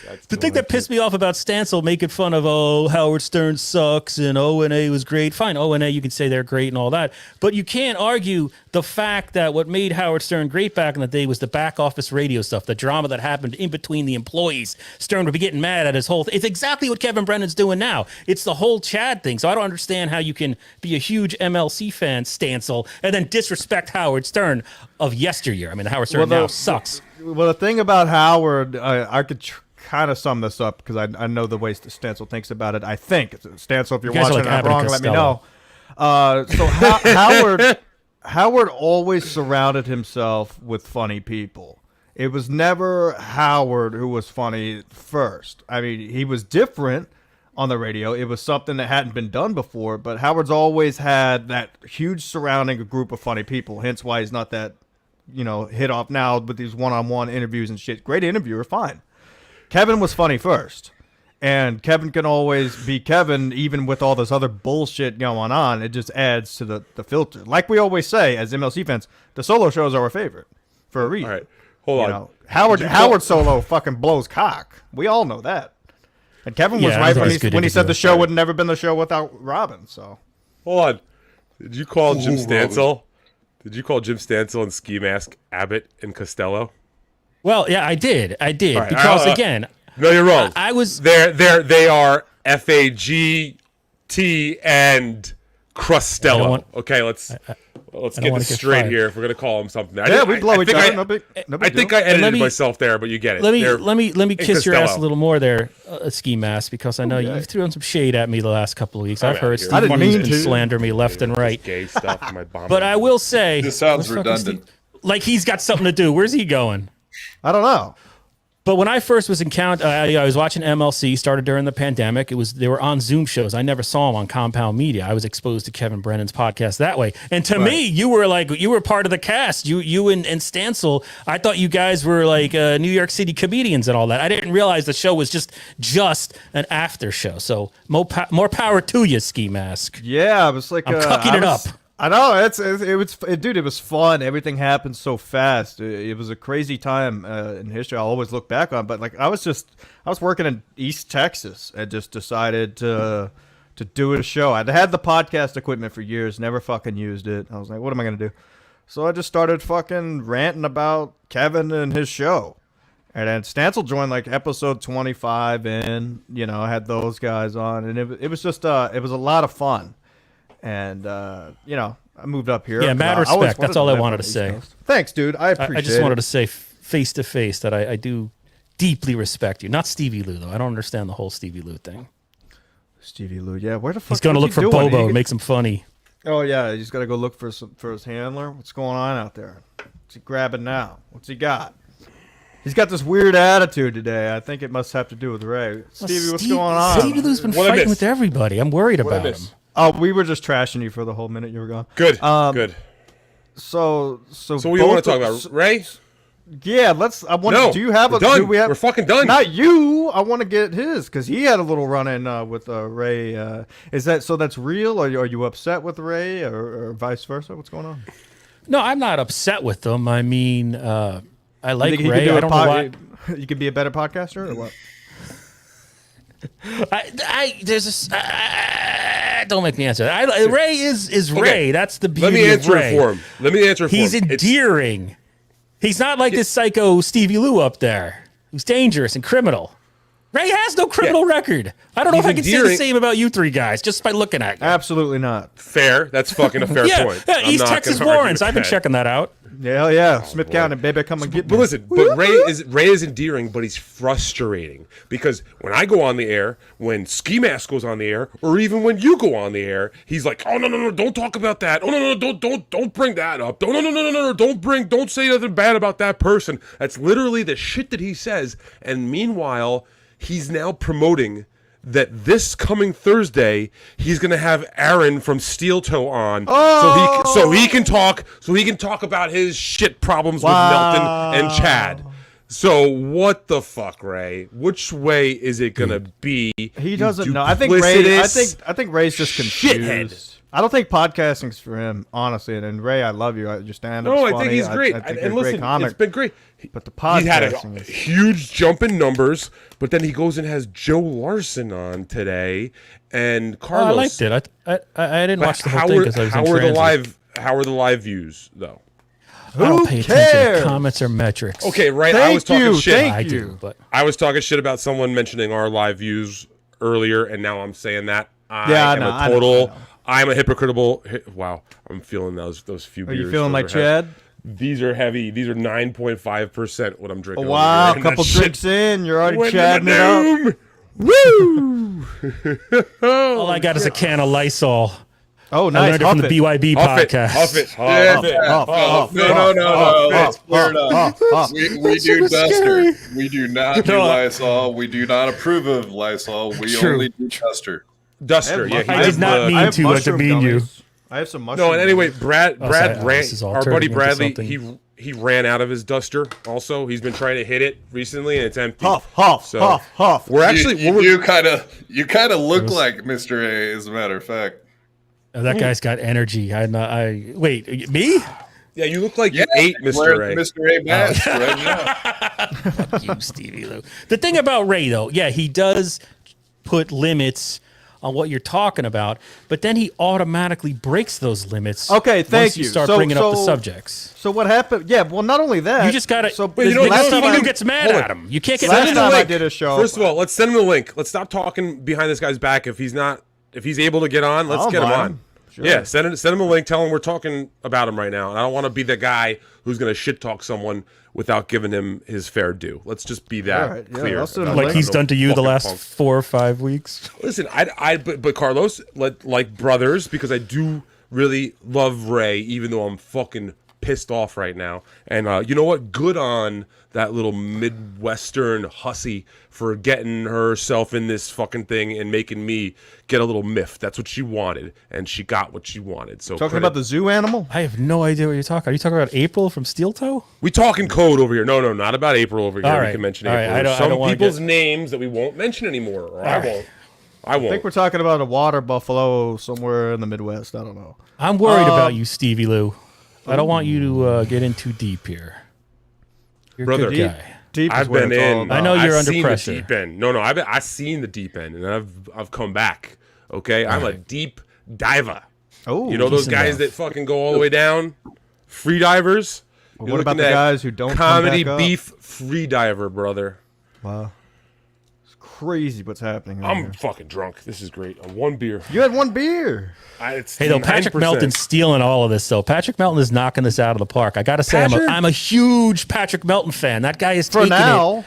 Speaker 2: That's
Speaker 5: The thing that pissed me off about Stancil making fun of, oh, Howard Stern sucks and O&A was great. Fine, O&A, you can say they're great and all that. But you can't argue the fact that what made Howard Stern great back in the day was the back office radio stuff, the drama that happened in between the employees. Stern would be getting mad at his whole thing. It's exactly what Kevin Brennan's doing now. It's the whole Chad thing. So I don't understand how you can be a huge MLC fan, Stancil, and then disrespect Howard Stern of yesteryear. I mean, Howard Stern now sucks.
Speaker 1: Well, the thing about Howard, I could kind of sum this up because I know the way Stancil thinks about it. I think Stancil, if you're
Speaker 5: You guys are
Speaker 1: watching
Speaker 5: like
Speaker 1: and I'm
Speaker 5: Abbott
Speaker 1: wrong,
Speaker 5: and
Speaker 1: let me know. Howard always surrounded himself with funny people. It was never Howard who was funny first. I mean, he was different on the radio. It was something that hadn't been done before, but Howard's always had that huge surrounding a group of funny people. Hence why he's not that, hit off now with these one-on-one interviews and shit. Great interviewer, fine. Kevin was funny first. And Kevin can always be Kevin even with all this other bullshit going on. It just adds to the filter. Like we always say as MLC fans, the solo shows are our favorite for a reason.
Speaker 2: All right. Hold on.
Speaker 1: Howard solo fucking blows cock. We all know that. And Kevin was
Speaker 5: Yeah,
Speaker 1: right
Speaker 5: I
Speaker 1: when
Speaker 5: think it's
Speaker 1: he
Speaker 5: good
Speaker 1: said the
Speaker 5: interview.
Speaker 1: show would have never been the show without Robin. So
Speaker 2: Hold on. Did you call Jim
Speaker 3: Robin.
Speaker 2: Stancil? Did you call Jim Stancil and Ski Mask Abbott and Costello?
Speaker 5: Well, yeah, I did.
Speaker 2: right,
Speaker 5: Because, again,
Speaker 2: No, you're wrong.
Speaker 5: I was...
Speaker 2: They are FAGT and Crustello. Okay, let's get
Speaker 5: wanna
Speaker 2: this
Speaker 5: get
Speaker 2: straight
Speaker 5: fired.
Speaker 2: here. If we're gonna call him something,
Speaker 1: we blow each other. No big
Speaker 2: I think
Speaker 1: deal.
Speaker 2: I edited
Speaker 5: Let me-
Speaker 2: myself there, but you get it.
Speaker 5: Let
Speaker 2: They're-
Speaker 5: me kiss your ass
Speaker 2: Costello.
Speaker 5: a little more there, Ski Mask, because I know
Speaker 1: Okay.
Speaker 5: you've thrown some shade at me the last couple of weeks. I've
Speaker 2: outta
Speaker 5: heard
Speaker 2: here.
Speaker 5: Steve
Speaker 1: I didn't
Speaker 5: Williams
Speaker 1: mean
Speaker 5: been
Speaker 1: to.
Speaker 5: slander me left and right.
Speaker 2: Gay stuff in my bomb.
Speaker 5: But I will say,
Speaker 3: This sounds
Speaker 5: let's fucking
Speaker 3: redundant.
Speaker 5: like he's got something to do. Where's he going?
Speaker 1: I don't know.
Speaker 5: But when I first was I was watching MLC, started during the pandemic. They were on Zoom shows. I never saw them on Compound Media. I was exposed to Kevin Brennan's podcast that way. And to me, you were part of the cast. You and Stancil. I thought you guys were like New York City comedians and all that. I didn't realize the show was just an after show. So more power to you, Ski Mask.
Speaker 1: Yeah, it was like
Speaker 5: I'm cucking it up.
Speaker 1: I know dude. It was fun. Everything happened so fast. It was a crazy time in history. I'll always look back on. But like, I was working in East Texas and just decided to do a show. I'd had the podcast equipment for years, never fucking used it. I was like, what am I gonna do? So I just started fucking ranting about Kevin and his show. And then Stancil joined like episode 25 in. I had those guys on, and it was just it was a lot of fun. And, I moved up here.
Speaker 5: Yeah, mad
Speaker 1: I always
Speaker 5: respect. That's
Speaker 1: wanted
Speaker 5: all I
Speaker 1: live
Speaker 5: wanted
Speaker 1: on
Speaker 5: to
Speaker 1: the East
Speaker 5: say.
Speaker 1: Coast. Thanks, dude. I appreciate it.
Speaker 5: I just wanted to say face to face that I do deeply respect you. Not Stevie Lou, though. I don't understand the whole Stevie Lou thing.
Speaker 1: Stevie Lou, yeah. Where the fuck
Speaker 5: He's going to look
Speaker 1: what's
Speaker 5: for
Speaker 1: he doing?
Speaker 5: Bobo and make some funny.
Speaker 1: Oh, yeah. He's got to go look for his handler. What's going on out there? What's he grabbing now? What's he got? He's got this weird attitude today. I think it must have to do with Ray. Stevie, what's going on?
Speaker 5: Stevie Lou's been
Speaker 2: What I
Speaker 5: fighting
Speaker 2: missed?
Speaker 5: with everybody. I'm worried
Speaker 2: What I
Speaker 5: about him.
Speaker 2: miss?
Speaker 1: Oh, we were just trashing you for the whole minute you were gone.
Speaker 2: Good. Good.
Speaker 1: So
Speaker 2: So what do you want to talk about, Ray?
Speaker 1: Yeah, let's. I want.
Speaker 2: No,
Speaker 1: Do you have
Speaker 2: we're
Speaker 1: a?
Speaker 2: done.
Speaker 1: Do we have?
Speaker 2: We're fucking done.
Speaker 1: Not you. I want to get his because he had a little run in with Ray. Is that so? That's real? Are you upset with Ray or vice versa? What's going on?
Speaker 5: No, I'm not upset with them. I mean, I like
Speaker 1: You think he could
Speaker 5: Ray.
Speaker 1: do
Speaker 5: I
Speaker 1: a
Speaker 5: don't know why.
Speaker 1: You could be a better podcaster or what?
Speaker 5: Don't make me answer that. Ray is Ray.
Speaker 2: Okay.
Speaker 5: That's the beauty
Speaker 2: Let me
Speaker 5: of
Speaker 2: answer
Speaker 5: Ray.
Speaker 2: it for him. Let me answer it for
Speaker 5: He's
Speaker 2: him. It's-
Speaker 5: endearing. He's not like this psycho Stevie Lou up there, who's dangerous and criminal. Ray has no criminal record. I don't know if I can say the
Speaker 2: endearing.
Speaker 5: same about you three guys just by looking at you.
Speaker 1: Absolutely not.
Speaker 2: Fair. That's fucking a fair
Speaker 5: Yeah,
Speaker 2: point.
Speaker 5: yeah,
Speaker 2: I'm
Speaker 5: East
Speaker 2: not
Speaker 5: Texas
Speaker 2: gonna argue
Speaker 5: warrants.
Speaker 2: with
Speaker 5: I've been
Speaker 2: that.
Speaker 5: checking that out.
Speaker 1: Yeah, hell yeah. Smith County, baby, come and get
Speaker 2: But
Speaker 1: me.
Speaker 2: listen, but Ray is endearing, but he's frustrating because when I go on the air, when Ski Mask goes on the air, or even when you go on the air, he's like, "Oh no, don't talk about that. Oh no, don't bring that up. No, don't say nothing bad about that person." That's literally the shit that he says. And meanwhile, he's now promoting that this coming Thursday he's gonna have Aaron from Steel Toe on, so he can talk about his shit problems with Melton and Chad. So what the fuck, Ray? Which way is it gonna be?
Speaker 1: He doesn't know. I think Ray. I think Ray's just confused.
Speaker 2: Shithead.
Speaker 1: I don't think podcasting's for him, honestly. And Ray, I love you. Your stand-up's
Speaker 2: No, I
Speaker 1: funny.
Speaker 2: think he's great.
Speaker 1: I think
Speaker 2: And
Speaker 1: you're a
Speaker 2: listen,
Speaker 1: great comic.
Speaker 2: it's been great.
Speaker 1: But the
Speaker 2: He had a
Speaker 1: podcasting is...
Speaker 2: huge jump in numbers, but then he goes and has Joe Larson on today, and Carlos.
Speaker 5: I liked it. I didn't watch the whole
Speaker 2: How
Speaker 5: thing
Speaker 2: are,
Speaker 5: because I was
Speaker 2: how
Speaker 5: in
Speaker 2: are the
Speaker 5: transit.
Speaker 2: how are the live views though?
Speaker 5: I don't pay attention
Speaker 1: cares?
Speaker 5: to comments or metrics.
Speaker 2: Okay, right. I
Speaker 1: Thank
Speaker 2: was talking
Speaker 1: you,
Speaker 2: shit.
Speaker 1: thank
Speaker 5: I
Speaker 1: you.
Speaker 5: do, but
Speaker 2: I was talking shit about someone mentioning our live views earlier, and now I'm saying that
Speaker 1: Yeah, I
Speaker 2: am
Speaker 1: know,
Speaker 2: a
Speaker 1: I know,
Speaker 2: total.
Speaker 1: I know.
Speaker 2: I'm a hypocritical. Wow, I'm feeling those few.
Speaker 1: Are you
Speaker 2: beers.
Speaker 1: feeling
Speaker 2: Those
Speaker 1: like
Speaker 2: are heavy.
Speaker 1: Chad?
Speaker 2: These are heavy. These are 9.5% what I'm drinking.
Speaker 1: Oh, wow,
Speaker 2: over
Speaker 1: a
Speaker 2: here, and
Speaker 1: couple
Speaker 2: that shit
Speaker 1: drinks in, you're already
Speaker 2: went in
Speaker 1: chatting
Speaker 2: the
Speaker 1: it up.
Speaker 2: doom. Woo!
Speaker 5: all I got is a can of Lysol.
Speaker 1: Oh,
Speaker 5: I
Speaker 1: nice.
Speaker 5: learned it from the BYB
Speaker 2: Huff it,
Speaker 5: podcast.
Speaker 2: huff it,
Speaker 3: Yeah.
Speaker 2: huff it.
Speaker 3: No. Let's clear it up. We do
Speaker 5: so
Speaker 3: Duster.
Speaker 5: scary.
Speaker 3: We do not do Lysol. We do not approve of Lysol. We
Speaker 5: True.
Speaker 3: only do Duster.
Speaker 2: Duster, yeah.
Speaker 5: I did not mean to
Speaker 1: mushroom
Speaker 5: demean you.
Speaker 1: gummies. I have some mushrooms.
Speaker 2: No, and anyway, Brad
Speaker 5: sorry,
Speaker 2: ran.
Speaker 5: this is all
Speaker 2: Our buddy
Speaker 5: turning into
Speaker 2: Bradley,
Speaker 5: something.
Speaker 2: he ran out of his Duster. Also, he's been trying to hit it recently, and it's empty.
Speaker 1: Huff.
Speaker 2: We're actually
Speaker 3: you kind of look like Mr. A, as a matter of fact.
Speaker 5: That guy's got energy. Wait, me?
Speaker 2: yeah. You look like you
Speaker 3: Yeah,
Speaker 2: ate
Speaker 3: wear
Speaker 2: Mr. A.
Speaker 3: Mr. A mask right now.
Speaker 5: You, Stevie Lou. The thing about Ray, though, yeah, he does put limits on what you're talking about, but then he automatically breaks those limits.
Speaker 1: Okay, thank
Speaker 5: once you
Speaker 1: you.
Speaker 5: start
Speaker 1: So-
Speaker 5: bringing up the
Speaker 1: so-
Speaker 5: subjects.
Speaker 1: So what happened? Yeah, well, not only that.
Speaker 5: You just gotta.
Speaker 1: So,
Speaker 2: But you know,
Speaker 1: last
Speaker 5: Stevie
Speaker 1: time
Speaker 5: Lou
Speaker 1: I-
Speaker 5: gets mad
Speaker 2: hold on.
Speaker 5: at him. You can't get
Speaker 1: Last
Speaker 5: mad at
Speaker 1: time
Speaker 5: him.
Speaker 1: I did a show.
Speaker 2: First of all, let's send him the link. Let's stop talking behind this guy's back. If he's able to get on, let's
Speaker 1: I'll
Speaker 2: get him
Speaker 1: buy
Speaker 2: on.
Speaker 1: him. Sure.
Speaker 2: Yeah, send him a link. Tell him we're talking about him right now, and I don't want to be the guy who's going to shit talk someone without giving him his fair due. Let's just be that
Speaker 1: All right, yeah,
Speaker 2: clear.
Speaker 1: I'll send him
Speaker 2: about
Speaker 1: a
Speaker 5: Like
Speaker 1: link.
Speaker 2: that.
Speaker 5: he's done to you the
Speaker 2: fucking
Speaker 5: last
Speaker 2: punk.
Speaker 5: 4 or 5 weeks.
Speaker 2: Listen, but Carlos, like brothers, because I do really love Ray, even though I'm fucking pissed off right now. And you know what? Good on that little Midwestern hussy for getting herself in this fucking thing and making me get a little miffed. That's what she wanted, and she got what she wanted. So
Speaker 1: Talking
Speaker 2: credit-
Speaker 1: about the zoo animal?
Speaker 5: I have no idea what you're talking. Are you talking about April from Steel Toe?
Speaker 2: We talking code over here. No, not about April over here.
Speaker 5: All
Speaker 2: We
Speaker 5: right.
Speaker 2: can mention
Speaker 5: All right.
Speaker 2: April.
Speaker 5: I
Speaker 2: There's
Speaker 5: don't
Speaker 2: some
Speaker 5: wanna
Speaker 2: people's
Speaker 5: get-
Speaker 2: names that we won't mention anymore, or I
Speaker 5: right.
Speaker 2: won't. I
Speaker 1: I think
Speaker 2: won't.
Speaker 1: we're talking about a water buffalo somewhere in the Midwest. I don't know.
Speaker 5: I'm worried about you, Stevie Lou. I don't want you to get in too deep here. You're a
Speaker 2: Brother,
Speaker 5: good
Speaker 1: Deep,
Speaker 5: guy.
Speaker 1: deep is
Speaker 2: I've
Speaker 1: what
Speaker 2: been
Speaker 1: it's all
Speaker 2: in.
Speaker 1: about.
Speaker 5: I know you're
Speaker 2: I've
Speaker 5: under
Speaker 2: seen
Speaker 5: pressure.
Speaker 2: The deep end. No, I've seen the deep end, and I've come back. Okay, I'm a deep diver.
Speaker 1: Oh,
Speaker 2: You know those
Speaker 5: decent
Speaker 2: guys
Speaker 5: enough.
Speaker 2: that fucking go all the way down? Free divers?
Speaker 1: Well,
Speaker 2: You're
Speaker 1: what about
Speaker 2: looking
Speaker 1: the
Speaker 2: at
Speaker 1: guys who don't come
Speaker 2: comedy
Speaker 1: back up?
Speaker 2: beef free diver, brother?
Speaker 1: Wow. It's crazy what's happening right
Speaker 2: I'm
Speaker 1: here.
Speaker 2: fucking drunk. This is great. One beer.
Speaker 1: You had one beer.
Speaker 2: It's
Speaker 5: Hey, though, Patrick
Speaker 2: 9%.
Speaker 5: Melton's stealing all of this, though. Patrick Melton is knocking this out of the park. I got to say,
Speaker 2: Patrick?
Speaker 5: I'm a huge Patrick Melton fan. That guy is
Speaker 1: For
Speaker 5: taking it
Speaker 1: now.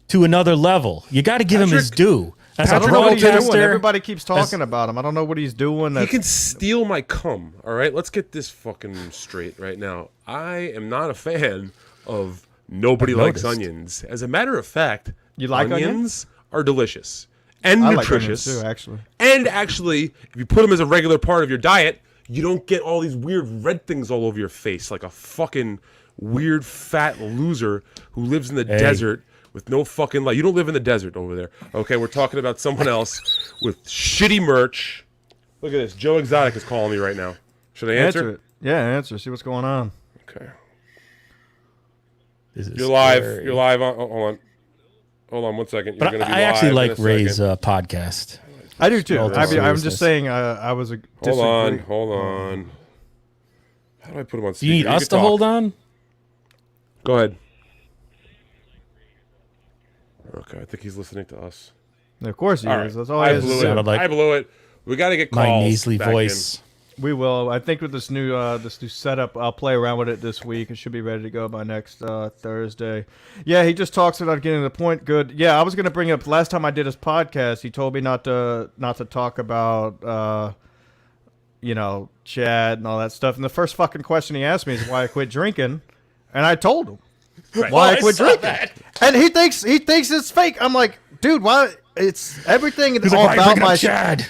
Speaker 5: to another level. You got to give him his
Speaker 2: Patrick-
Speaker 5: due. As
Speaker 1: I
Speaker 5: a
Speaker 1: don't know what he's doing.
Speaker 5: broadcaster,
Speaker 1: Everybody keeps talking about him. I don't know what he's doing.
Speaker 2: He
Speaker 1: That's,
Speaker 2: can steal my cum. All right, let's get this fucking straight right now. I am not a fan of nobody
Speaker 5: I've
Speaker 2: likes
Speaker 5: noticed.
Speaker 2: onions. As a matter of fact,
Speaker 1: You like
Speaker 2: onions are delicious and
Speaker 1: I like
Speaker 2: nutritious.
Speaker 1: onions too, actually.
Speaker 2: And actually, if you put them as a regular part of your diet, you don't get all these weird red things all over your face like a fucking weird fat loser who lives in the desert with no fucking light. You don't live in the desert over there. Okay, we're talking about someone else with shitty merch. Look at this. Joe Exotic is calling me right now. Should I answer?
Speaker 1: It. Yeah, answer. See what's going on.
Speaker 2: Okay.
Speaker 5: This is
Speaker 2: You're live.
Speaker 5: scary.
Speaker 2: You're live on. Oh, hold on. Hold on one second. You're
Speaker 5: But
Speaker 2: gonna be
Speaker 5: I
Speaker 2: live
Speaker 5: actually
Speaker 2: in
Speaker 5: like
Speaker 2: a second.
Speaker 5: Ray's podcast.
Speaker 1: I do too.
Speaker 5: All the
Speaker 1: I'm
Speaker 5: seriousness.
Speaker 1: just saying. I was a.
Speaker 2: Hold on.
Speaker 1: disagree.
Speaker 2: Hold on. How do I put him on
Speaker 5: Do
Speaker 2: speaker?
Speaker 5: you need us
Speaker 2: can
Speaker 5: to
Speaker 2: talk.
Speaker 5: hold on?
Speaker 2: Go ahead. Okay, I think he's listening to us.
Speaker 1: Of course he
Speaker 2: All
Speaker 1: is.
Speaker 2: right.
Speaker 1: That's all I
Speaker 2: I blew
Speaker 5: Sounded
Speaker 2: it.
Speaker 5: like
Speaker 2: I blew it. We got to get calls.
Speaker 5: my nasally
Speaker 2: back
Speaker 5: voice.
Speaker 1: We will. I think with this new setup, I'll play around with it this week. It should be ready to go by next Thursday. Yeah, he just talks about getting to the point. Good. Yeah, I was gonna bring up last time I did his podcast. He told me not to talk about Chad and all that stuff. And the first fucking question he asked me is why I quit drinking, and I told him why I quit drinking. And he thinks it's fake. I'm like, dude, why? It's everything. It's all about my
Speaker 5: Chad.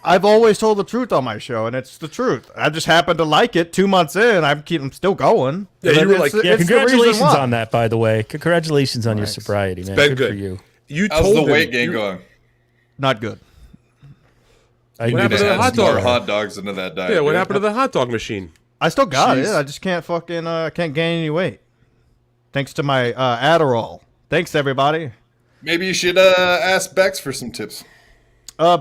Speaker 1: I've always told the truth on my show, and it's the truth. I just happen to like it. 2 months in, I'm still going.
Speaker 2: Yeah, you were
Speaker 1: It's-
Speaker 2: like,
Speaker 1: it's the
Speaker 5: Congratulations
Speaker 1: reason why.
Speaker 5: on that, by the way. Congratulations on your sobriety, man.
Speaker 2: been
Speaker 5: Good for
Speaker 2: good.
Speaker 5: you.
Speaker 2: You
Speaker 3: How's
Speaker 2: told
Speaker 3: the
Speaker 2: him.
Speaker 3: weight gain going?
Speaker 1: Not good.
Speaker 5: I
Speaker 2: What
Speaker 5: knew
Speaker 2: happened to
Speaker 5: that.
Speaker 2: the
Speaker 3: Add
Speaker 2: hot
Speaker 3: some more
Speaker 2: dog?
Speaker 3: hot dogs into that diet.
Speaker 2: Yeah, what
Speaker 3: dude.
Speaker 2: happened to the hot dog machine?
Speaker 1: I still got
Speaker 3: Jeez.
Speaker 1: it. I just can't fucking can't gain any weight. Thanks to my Adderall. Thanks everybody.
Speaker 3: Maybe you should ask Bex for some tips.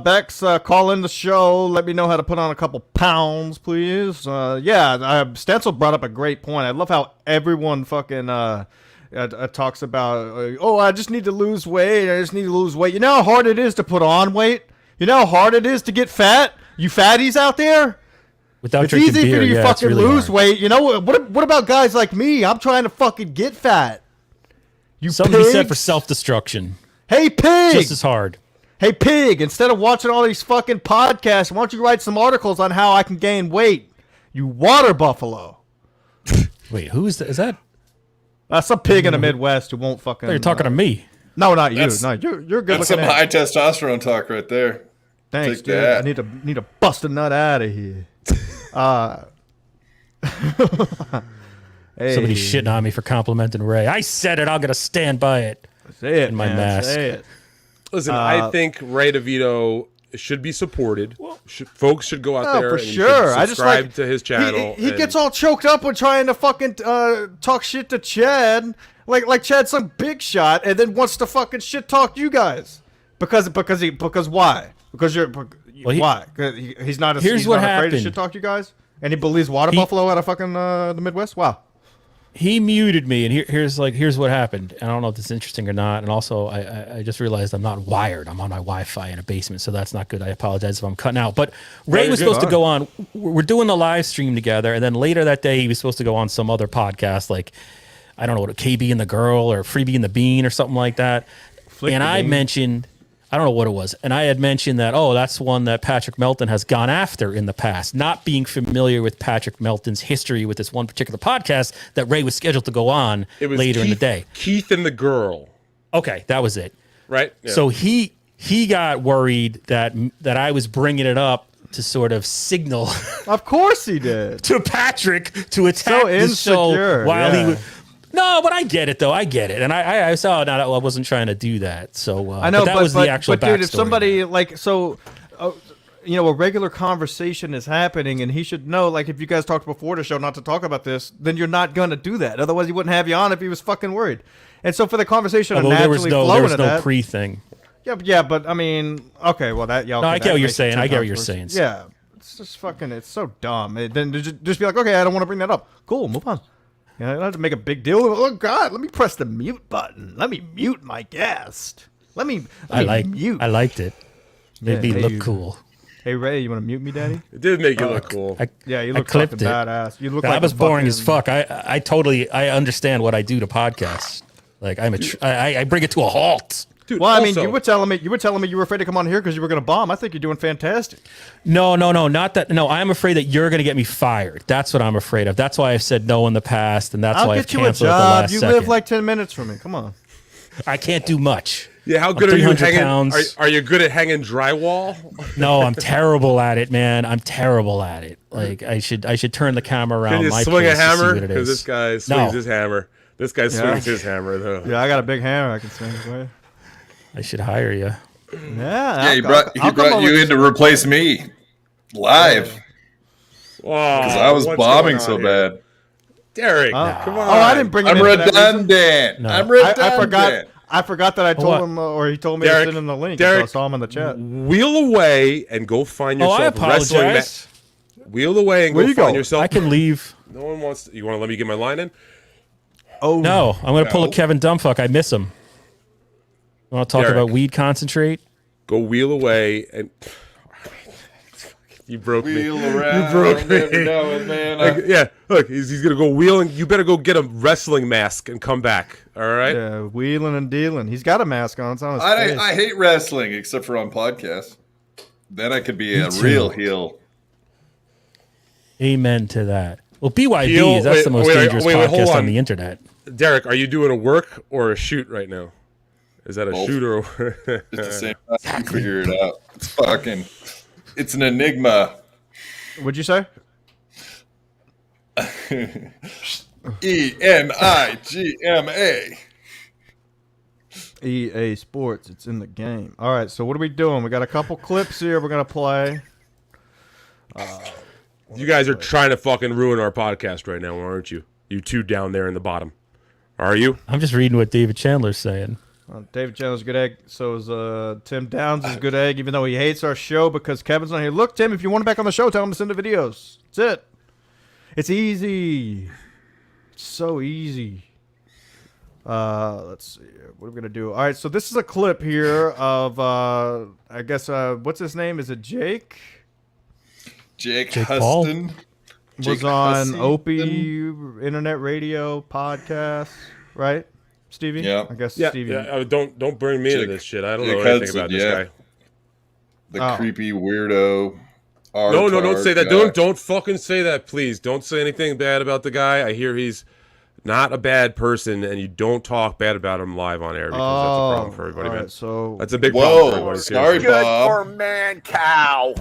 Speaker 1: Bex, call in the show. Let me know how to put on a couple pounds, please. Stencil brought up a great point. I love how everyone fucking talks about, I just need to lose weight. I just need to lose weight. You know how hard it is to put on weight? You know how hard it is to get fat? You fatties out there?
Speaker 5: Without
Speaker 1: It's
Speaker 5: drinking
Speaker 1: easy
Speaker 5: beer,
Speaker 1: for you to
Speaker 5: yeah, it's
Speaker 1: fucking
Speaker 5: really
Speaker 1: lose
Speaker 5: hard.
Speaker 1: weight. You know what about guys like me? I'm trying to fucking get fat. You
Speaker 5: Something to be said
Speaker 1: pigs.
Speaker 5: for self-destruction.
Speaker 1: Hey pig!
Speaker 5: Just as hard.
Speaker 1: Hey pig! Instead of watching all these fucking podcasts, why don't you write some articles on how I can gain weight? You water buffalo.
Speaker 5: Wait, who is that? Is that?
Speaker 1: That's some pig in the Midwest who won't fucking.
Speaker 5: You're talking to me.
Speaker 1: No, not you.
Speaker 3: That's-
Speaker 1: No, you're good
Speaker 3: That's
Speaker 1: looking.
Speaker 3: some
Speaker 1: at.
Speaker 3: high testosterone talk right there.
Speaker 1: Thanks,
Speaker 3: take
Speaker 1: dude.
Speaker 3: that.
Speaker 1: I need to bust a nut out of here. Hey,
Speaker 5: Somebody's shitting on me for complimenting Ray. I said it. I'm gonna stand by it.
Speaker 1: say it,
Speaker 5: in my
Speaker 1: man,
Speaker 5: mask.
Speaker 1: Say it.
Speaker 2: Listen, I think Ray DeVito should be supported. Folks should go out there
Speaker 1: for
Speaker 2: and you
Speaker 1: sure.
Speaker 2: should
Speaker 1: I just
Speaker 2: subscribe
Speaker 1: like
Speaker 2: to his channel.
Speaker 1: He
Speaker 2: and-
Speaker 1: gets all choked up when trying to fucking talk shit to Chad, like Chad's some big shot, and then wants to fucking shit talk you guys because why? Because why? 'Cause he's not.
Speaker 5: Here's
Speaker 1: he's
Speaker 5: what
Speaker 1: not afraid to
Speaker 5: happened.
Speaker 1: shit talk you guys, and he believes water buffalo out of fucking the Midwest. Wow.
Speaker 5: He muted me, and here's what happened. And I don't know if this is interesting or not. And also, I just realized I'm not wired. I'm on my Wi-Fi in a basement, so that's not good. I apologize if I'm cutting out. But Ray
Speaker 2: you're
Speaker 5: was
Speaker 2: good.
Speaker 5: supposed to go on. We're doing the live stream together, and then later that day, he was supposed to go on some other podcast, like I don't know what, KB and the Girl or Freebie and the Bean or something like that.
Speaker 1: Flick
Speaker 5: and
Speaker 1: the
Speaker 5: I
Speaker 1: Bean.
Speaker 5: mentioned, I don't know what it was, and I had mentioned that, that's one that Patrick Melton has gone after in the past, not being familiar with Patrick Melton's history with this one particular podcast that Ray was scheduled to go on
Speaker 2: It was
Speaker 5: later in the
Speaker 2: Keith-
Speaker 5: day.
Speaker 2: Keith and the Girl,
Speaker 5: Okay, that was it.
Speaker 2: right? Yeah.
Speaker 5: So he got worried that I was bringing it up to sort of signal
Speaker 1: Of course he did.
Speaker 5: to Patrick to attack
Speaker 1: So
Speaker 5: the show
Speaker 1: insecure,
Speaker 5: while he
Speaker 1: yeah.
Speaker 5: was. No, but I get it though. I get it, and I saw. No, I wasn't trying to do that. So
Speaker 1: I know,
Speaker 5: but that was the actual
Speaker 1: but dude, if
Speaker 5: backstory.
Speaker 1: somebody a regular conversation is happening, and he should know, like, if you guys talked before the show not to talk about this, then you're not gonna do that. Otherwise, he wouldn't have you on if he was fucking worried. And so, for the conversation to
Speaker 5: Although there was
Speaker 1: naturally
Speaker 5: no,
Speaker 1: flow
Speaker 5: there was
Speaker 1: into
Speaker 5: no
Speaker 1: that,
Speaker 5: pre thing.
Speaker 1: yeah, but I mean, okay, well that y'all.
Speaker 5: No,
Speaker 1: okay,
Speaker 5: I get
Speaker 1: that
Speaker 5: what you're
Speaker 1: makes it
Speaker 5: saying.
Speaker 1: 10
Speaker 5: I get what
Speaker 1: times
Speaker 5: you're
Speaker 1: worse.
Speaker 5: saying.
Speaker 1: Yeah, it's just fucking. It's so dumb. Then just be like, okay, I don't want to bring that up. Cool, move on. You know, I don't have to make a big deal. Oh God, let me press the mute button. Let me mute my guest. Let me mute.
Speaker 5: I liked it. Made me
Speaker 1: hey,
Speaker 5: look
Speaker 1: you-
Speaker 5: cool.
Speaker 1: Hey Ray, you want to mute me, Daddy?
Speaker 2: it did make you look cool.
Speaker 1: Yeah, you
Speaker 5: I
Speaker 1: look
Speaker 5: clipped
Speaker 1: fucking
Speaker 5: it.
Speaker 1: badass. You look
Speaker 5: I
Speaker 1: like
Speaker 5: was
Speaker 1: a
Speaker 5: boring as
Speaker 1: fucking-
Speaker 5: fuck. I totally understand what I do to podcasts. Like I bring it to a halt.
Speaker 2: Dude,
Speaker 1: Well, I mean,
Speaker 2: also-
Speaker 1: you were telling me you were afraid to come on here because you were going to bomb. I think you're doing fantastic.
Speaker 5: No, not that. No, I'm afraid that you're going to get me fired. That's what I'm afraid of. That's why I've said no in the past, and that's
Speaker 1: I'll
Speaker 5: why I've
Speaker 1: get you a
Speaker 5: canceled at the
Speaker 1: job.
Speaker 5: last
Speaker 1: You
Speaker 5: second.
Speaker 1: live like 10 minutes from me. Come on.
Speaker 5: I can't do much.
Speaker 2: yeah, how
Speaker 5: I'm
Speaker 2: good are you
Speaker 5: 300
Speaker 2: hanging?
Speaker 5: pounds.
Speaker 2: Are you good at hanging drywall?
Speaker 5: No, I'm terrible at it, man. I'm terrible at it. Like I should turn the camera around
Speaker 2: Can you
Speaker 5: my
Speaker 2: swing a
Speaker 5: place to see
Speaker 2: hammer?
Speaker 5: what it
Speaker 2: Because
Speaker 5: is.
Speaker 2: this guy swings
Speaker 5: No.
Speaker 2: his hammer. This guy swings his hammer though.
Speaker 1: Yeah, I got a big hammer I can swing away.
Speaker 5: I should hire you.
Speaker 1: Yeah,
Speaker 3: He brought you in to replace me live because I was bombing so bad.
Speaker 2: Derek, come on.
Speaker 1: Oh, I didn't bring it
Speaker 3: I'm
Speaker 1: in for that reason.
Speaker 3: redundant.
Speaker 5: No.
Speaker 3: I'm
Speaker 1: I
Speaker 3: redundant.
Speaker 1: forgot that I told
Speaker 5: What?
Speaker 1: him, or he told me
Speaker 2: Derek,
Speaker 1: to send him the link.
Speaker 2: Derek,
Speaker 1: so I saw him in the chat.
Speaker 2: Wheel away and go find
Speaker 5: Oh, I
Speaker 2: yourself a wrestling
Speaker 5: apologize.
Speaker 2: Wheel away and
Speaker 1: Where
Speaker 2: go
Speaker 1: you
Speaker 2: find
Speaker 1: go?
Speaker 2: yourself.
Speaker 5: I can leave.
Speaker 2: No one wants. You want to let me get my line in?
Speaker 1: Oh
Speaker 5: No, I'm going to pull a
Speaker 3: No.
Speaker 5: Kevin Dumbfuck. I miss him. Want to talk
Speaker 2: Derek.
Speaker 5: about weed concentrate?
Speaker 2: Go wheel away and you broke me.
Speaker 3: Wheel around,
Speaker 2: You broke me.
Speaker 3: never know it, man.
Speaker 2: Like, yeah, look, he's gonna go wheeling. You better go get a wrestling mask and come back. All right.
Speaker 1: Yeah, wheeling and dealing. He's got a mask on. It's on his face.
Speaker 3: I hate wrestling except for on podcasts. Then I could be a
Speaker 5: too.
Speaker 3: real heel.
Speaker 5: Amen to that. Well, BYB
Speaker 2: Heel-
Speaker 5: is that's the most dangerous
Speaker 2: hold
Speaker 5: podcast
Speaker 2: on.
Speaker 5: on the internet.
Speaker 2: Derek, are you doing a work or a shoot right now? Is that a
Speaker 3: Both.
Speaker 2: shoot or?
Speaker 3: It's the same time. You figure it out. It's an enigma.
Speaker 1: What'd you say?
Speaker 3: ENIGMA.
Speaker 1: EA Sports. It's in the game. All right. So what are we doing? We got a couple clips here. We're gonna play.
Speaker 2: You guys are trying to fucking ruin our podcast right now, aren't you? You two down there in the bottom. Are you?
Speaker 5: I'm just reading what David Chandler's saying.
Speaker 1: David Chandler's a good egg. So is Tim Downs is a good egg, even though he hates our show because Kevin's not here. Look, Tim, if you want him back on the show, tell him to send the videos. That's it. It's easy. It's so easy. Let's see. What are we gonna do? All right. So this is a clip here of I guess what's his name? Is it Jake?
Speaker 3: Jake
Speaker 5: Paul?
Speaker 3: Hudson.
Speaker 1: Was
Speaker 3: Jake
Speaker 1: on
Speaker 3: Hudson.
Speaker 1: Opie internet radio podcast, right? Stevie?
Speaker 3: Yeah.
Speaker 1: I guess
Speaker 2: Yeah.
Speaker 1: Stevie.
Speaker 2: Yeah. Don't bring me into
Speaker 3: Jake-
Speaker 2: this shit. I don't
Speaker 3: Jake
Speaker 2: know anything
Speaker 3: Hudson,
Speaker 2: about this
Speaker 3: yeah.
Speaker 2: guy.
Speaker 3: The
Speaker 1: Oh.
Speaker 3: creepy weirdo.
Speaker 2: No, don't say that.
Speaker 3: guy.
Speaker 2: Don't fucking say that, please. Don't say anything bad about the guy. I hear he's not a bad person, and you don't talk bad about him live on air because that's a problem for everybody,
Speaker 1: all
Speaker 2: man.
Speaker 1: right, so
Speaker 2: That's a big problem for
Speaker 3: Whoa,
Speaker 2: everybody.
Speaker 3: sorry,
Speaker 2: seriously.
Speaker 3: Bob.
Speaker 6: man cow.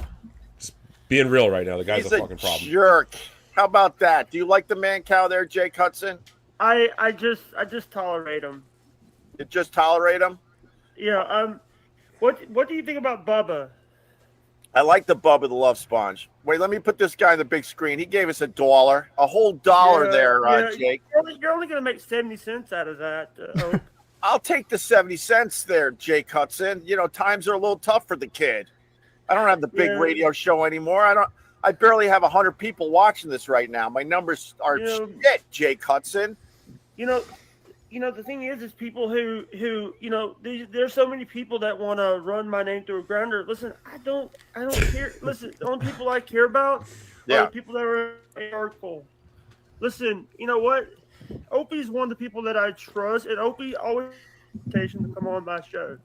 Speaker 2: Being real right now, the guy's
Speaker 6: He's
Speaker 2: a fucking problem.
Speaker 6: jerk. How about that? Do you like the man cow there, Jake Hudson?
Speaker 7: I just tolerate him.
Speaker 6: You just tolerate him?
Speaker 7: Yeah. What do you think about Bubba?
Speaker 6: I like the Bubba the Love Sponge. Wait, let me put this guy on the big screen. He gave us $1, a whole dollar
Speaker 7: Yeah,
Speaker 6: there,
Speaker 7: yeah,
Speaker 6: Jake.
Speaker 7: You're only gonna make 70 cents out of that. Oak.
Speaker 6: I'll take the 70 cents there, Jake Hudson. You know, times are a little tough for the kid. I don't have the big
Speaker 7: Yeah.
Speaker 6: radio show anymore. I barely have 100 people watching this right now. My numbers are
Speaker 7: Yeah.
Speaker 6: shit, Jake Hudson.
Speaker 7: The thing is people who there's so many people that want to run my name through a grinder. Listen, I don't care. Listen, the only people I care about are
Speaker 6: Yeah.
Speaker 7: the people that are artful. Listen, you know what? Opie's one of the people that I trust, and Opie always invitation to come on my show.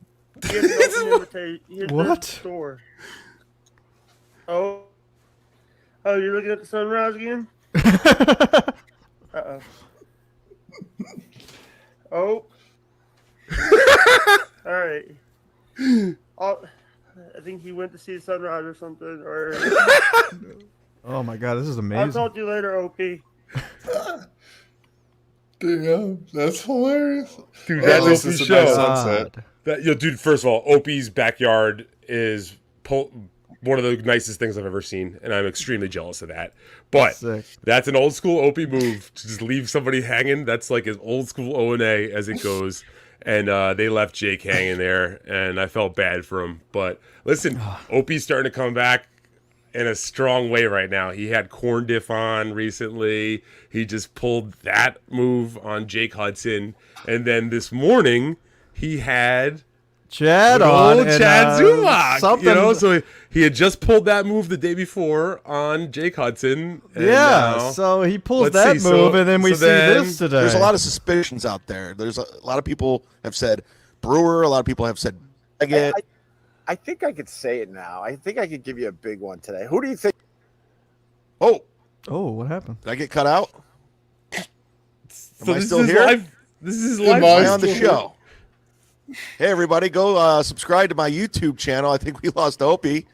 Speaker 7: He has an open invitation. He has
Speaker 1: What?
Speaker 7: the store. Oh, you're looking at the sunrise again? Uh-oh. Oh. All right. I think he went to see the sunrise or something. Or
Speaker 1: Oh my god, this is
Speaker 7: I'll
Speaker 1: amazing.
Speaker 7: talk to you later, Opie.
Speaker 3: Damn, that's hilarious.
Speaker 2: Dude,
Speaker 3: Oh,
Speaker 2: that's
Speaker 3: this
Speaker 2: Opie's
Speaker 3: is a nice
Speaker 2: show.
Speaker 3: sunset.
Speaker 2: Dude, first of all, Opie's backyard is one of the nicest things I've ever seen, and I'm extremely jealous of that. But
Speaker 1: Sick.
Speaker 2: that's an old school Opie move to just leave somebody hanging. That's like as old school O&A as it goes. And they left Jake hanging there, and I felt bad for him. But listen, Opie's starting to come back in a strong way right now. He had corn diff on recently. He just pulled that move on Jake Hudson. And then this morning, he had
Speaker 1: Chad
Speaker 2: good
Speaker 1: on
Speaker 2: old
Speaker 1: and,
Speaker 2: Chad Zumach,
Speaker 1: something.
Speaker 2: you know, so he had just pulled that move the day before on Jake Hudson. And
Speaker 1: Yeah,
Speaker 2: now-
Speaker 1: so he pulls
Speaker 2: let's
Speaker 1: that
Speaker 2: see,
Speaker 1: move,
Speaker 2: so-
Speaker 1: and then we
Speaker 2: so
Speaker 1: see
Speaker 2: then-
Speaker 1: this today.
Speaker 4: There's a lot of suspicions out there. There's a lot of people have said Brewer. A lot of people have said Baggett.
Speaker 6: I think I could say it now. I think I could give you a big one today. Who do you think?
Speaker 4: Oh,
Speaker 1: Oh, what happened?
Speaker 4: did I get cut out? Am I
Speaker 2: this
Speaker 4: still
Speaker 2: is
Speaker 4: here?
Speaker 2: live. This is
Speaker 3: Am
Speaker 2: live.
Speaker 3: I
Speaker 4: Am I on the
Speaker 3: still
Speaker 4: show? Hey, everybody, go subscribe to my YouTube channel. I think we lost Opie.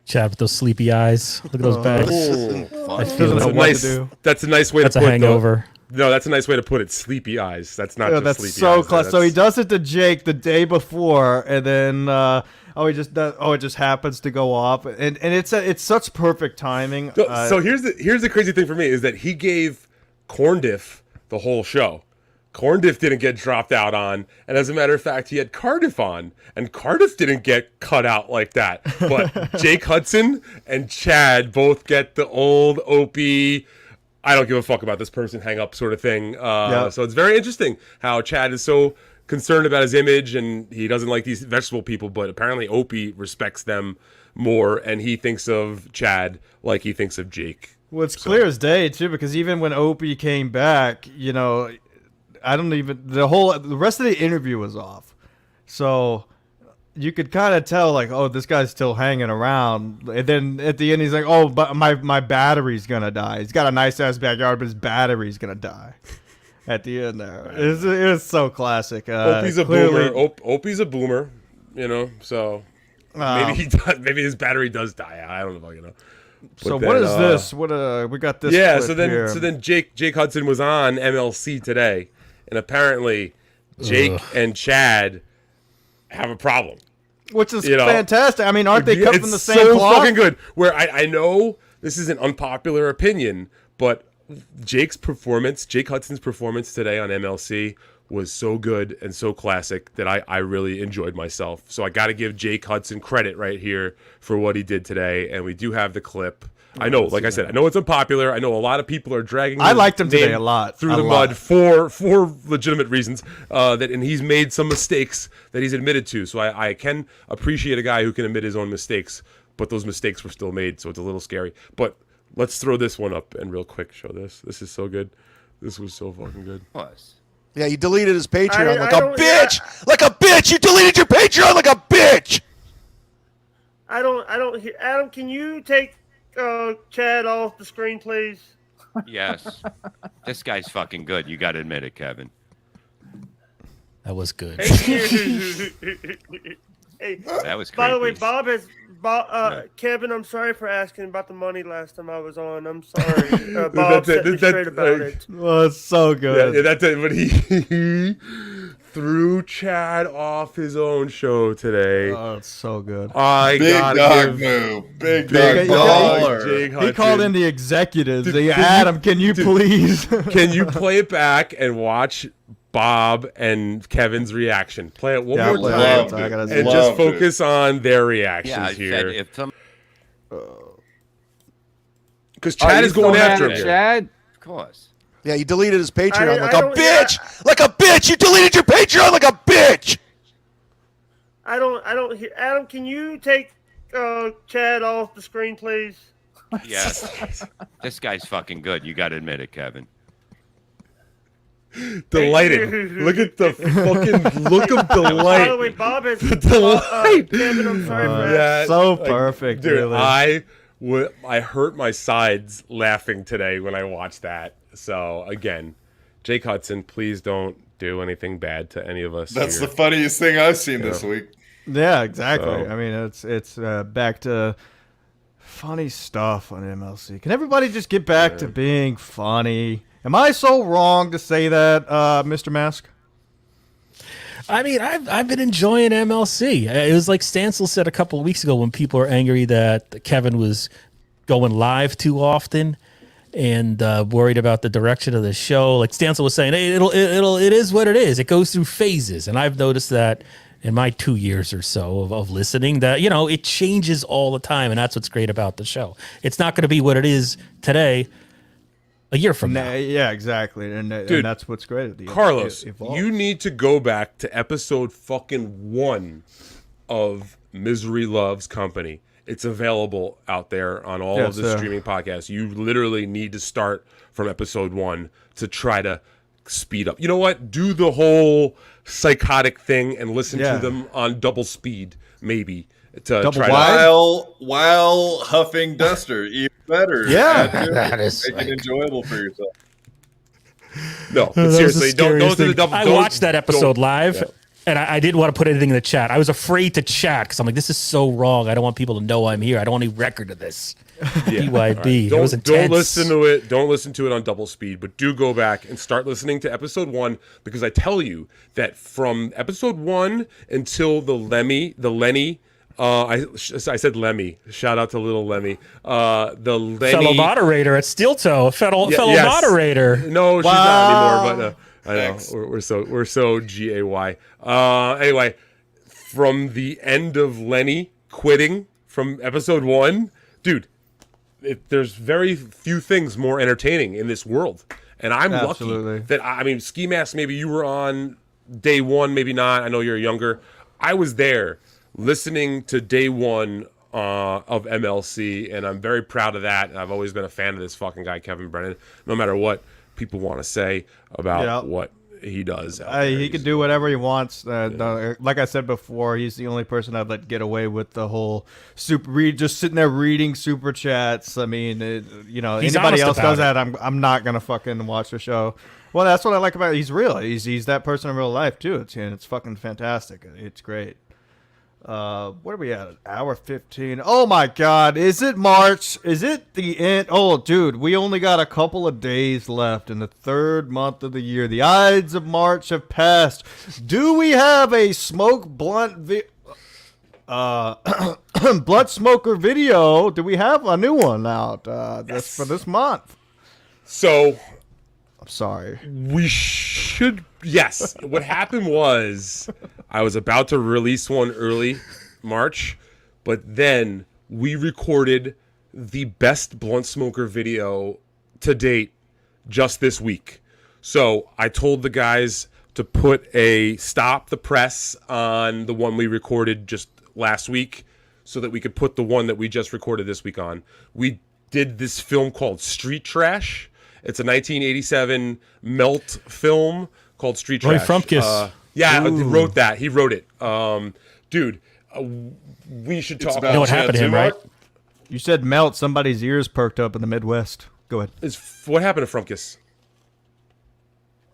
Speaker 5: Chad with those sleepy eyes. Look at those bags.
Speaker 2: Oh.
Speaker 5: I feel
Speaker 1: Doesn't
Speaker 2: That's
Speaker 1: know
Speaker 2: a
Speaker 1: what to
Speaker 2: nice.
Speaker 1: do.
Speaker 2: That's a nice way
Speaker 5: that's
Speaker 2: to
Speaker 5: a
Speaker 2: put
Speaker 5: hangover.
Speaker 2: No, that's a nice way to put it. Sleepy eyes. That's not
Speaker 1: Yeah,
Speaker 2: just
Speaker 1: that's
Speaker 2: sleepy
Speaker 1: so
Speaker 2: eyes.
Speaker 1: close. So he does it to Jake the day before, and then he just does. Oh, it just happens to go off, and it's such perfect timing.
Speaker 2: So here's the crazy thing for me is that he gave Corn Diff the whole show. Corn Diff didn't get dropped out on, and as a matter of fact, he had Cardiff on, and Cardiff didn't get cut out like that. But Jake Hudson and Chad both get the old Opie, I don't give a fuck about this person, hang up sort of thing.
Speaker 1: Yeah.
Speaker 2: So it's very interesting how Chad is so concerned about his image and he doesn't like these vegetable people, but apparently Opie respects them more, and he thinks of Chad like he thinks of Jake.
Speaker 1: Well, it's clear as day too, because even when Opie came back, you know, the rest of the interview was off, so you could kind of tell, like, oh, this guy's still hanging around. And then at the end, he's like, oh, but my battery's gonna die. He's got a nice ass backyard, but his battery's gonna die. At the end there, it's so classic.
Speaker 2: Opie's a boomer. Opie's a boomer, you know. So maybe he does. Maybe his battery does die. I don't know, you know.
Speaker 1: So what is this? What we got this?
Speaker 2: Yeah.
Speaker 1: clip
Speaker 2: So then Jake Hudson was on MLC today, and apparently Jake and Chad have a problem.
Speaker 1: Which is fantastic. I mean, aren't they cut from the same cloth?
Speaker 2: It's so fucking good. Where I know this is an unpopular opinion, but Jake Hudson's performance today on MLC was so good and so classic that I really enjoyed myself. So I got to give Jake Hudson credit right here for what he did today. And we do have the clip. I know, like I said, I know it's unpopular. I know a lot of people are dragging.
Speaker 1: I liked him today a lot
Speaker 2: through the mud for legitimate reasons. And he's made some mistakes that he's admitted to. So I can appreciate a guy who can admit his own mistakes, but those mistakes were still made. So it's a little scary. But let's throw this one up and real quick show this. This is so good. This was so fucking good.
Speaker 4: Yeah, you deleted his Patreon like a bitch. Like a bitch. You deleted your Patreon like a bitch.
Speaker 7: I don't hear. Adam, can you take Chad off the screen, please?
Speaker 8: Yes. This guy's fucking good. You got to admit it, Kevin.
Speaker 5: That was good.
Speaker 7: Hey,
Speaker 8: that was
Speaker 7: by the way,
Speaker 8: creepy.
Speaker 7: Kevin, I'm sorry for asking about the money last time I was on. I'm sorry. Bob set me straight about it.
Speaker 1: Well, it's so good.
Speaker 2: Yeah, that's it. But he threw Chad off his own show today.
Speaker 1: Oh, it's so good.
Speaker 2: Big
Speaker 3: dog move. Big dog baller.
Speaker 1: He called in the executives. Adam, can you please?
Speaker 2: Can you play it back and watch Bob and Kevin's reaction? Play it one more time and just focus on their reactions here. Because Chad is going after him.
Speaker 8: Chad? Of course.
Speaker 4: Yeah, you deleted his Patreon like a bitch. Like a bitch. You deleted your Patreon like a bitch.
Speaker 7: I don't hear. Adam, can you take Chad off the screen, please?
Speaker 8: Yes. This guy's fucking good. You got to admit it, Kevin.
Speaker 2: Delighted. Look at the fucking look of delight.
Speaker 7: By the way, Bob is
Speaker 2: delight.
Speaker 7: Kevin, I'm sorry for that.
Speaker 1: So perfect,
Speaker 2: dude.
Speaker 1: Really.
Speaker 2: I hurt my sides laughing today when I watched that. So again, Jake Hudson, please don't do anything bad to any of us.
Speaker 3: That's the funniest thing I've seen this week.
Speaker 1: Yeah, exactly.
Speaker 2: So.
Speaker 1: I mean, it's back to funny stuff on MLC. Can everybody just get back to being funny? Am I so wrong to say that, Mr. Mask?
Speaker 5: I mean, I've been enjoying MLC. It was like Stancil said a couple of weeks ago when people were angry that Kevin was going live too often and worried about the direction of the show. Like Stancil was saying, hey, it is what it is. It goes through phases, and I've noticed that in my 2 years or so of listening that it changes all the time, and that's what's great about the show. It's not going to be what it is today. A year from now.
Speaker 1: Yeah, exactly. And that's what's great.
Speaker 2: Carlos, you need to go back to episode fucking 1 of Misery Loves Company. It's available out there on all of the streaming podcasts. You literally need to start from episode 1 to try to speed up. You know what? Do the whole psychotic thing and listen to them on double speed, maybe. To try
Speaker 3: while huffing Duster, even better.
Speaker 1: Yeah,
Speaker 4: that is
Speaker 3: make it enjoyable for yourself.
Speaker 2: No, but seriously, don't do the double.
Speaker 5: I watched that episode live, and I didn't want to put anything in the chat. I was afraid to chat because I'm like, this is so wrong. I don't want people to know I'm here. I don't want any record of this. BYB. Right. It was intense.
Speaker 2: Don't listen to it. Don't listen to it on double speed, but do go back and start listening to episode 1, because I tell you that from episode 1 until the Lenny. I said Lemmy. Shout out to little Lemmy. The Lenny,
Speaker 5: fellow moderator at Steel Toe. Fellow moderator.
Speaker 2: No, she's not anymore. But I know we're so GAY. Anyway, from the end of Lenny quitting from episode 1, dude, there's very few things more entertaining in this world, and I'm lucky that Ski Mask. Maybe you were on day one, maybe not. I know you're younger. I was there listening to day one of MLC, and I'm very proud of that. And I've always been a fan of this fucking guy, Kevin Brennan, no matter what people want to say about what he does.
Speaker 1: He can do whatever he wants. Like I said before, he's the only person I'd let get away with the whole just sitting there reading super chats. I mean, anybody else does that, I'm not gonna fucking watch the show. Well, that's what I like about it. He's real. He's that person in real life too. It's fucking fantastic. It's great. What are we at? An hour 15. Oh my God. Is it March? Is it the end? Oh, dude, we only got a couple of days left in the third month of the year. The Ides of March have passed. Do we have a smoke blunt blunt smoker video? Do we have a new one out for this month?
Speaker 2: So
Speaker 1: I'm sorry.
Speaker 2: We should. Yes. What happened was I was about to release one early March, but then we recorded the best blunt smoker video to date just this week. So I told the guys to put a stop the press on the one we recorded just last week so that we could put the one that we just recorded this week on. We did this film called Street Trash. It's a 1987 melt film called Street Trash.
Speaker 5: Roy Frumpkins.
Speaker 2: He wrote that. He wrote it. Dude, we should talk about
Speaker 5: what happened to him, right?
Speaker 1: You said melt. Somebody's ears perked up in the Midwest. Go ahead.
Speaker 2: What happened to Frumpkins?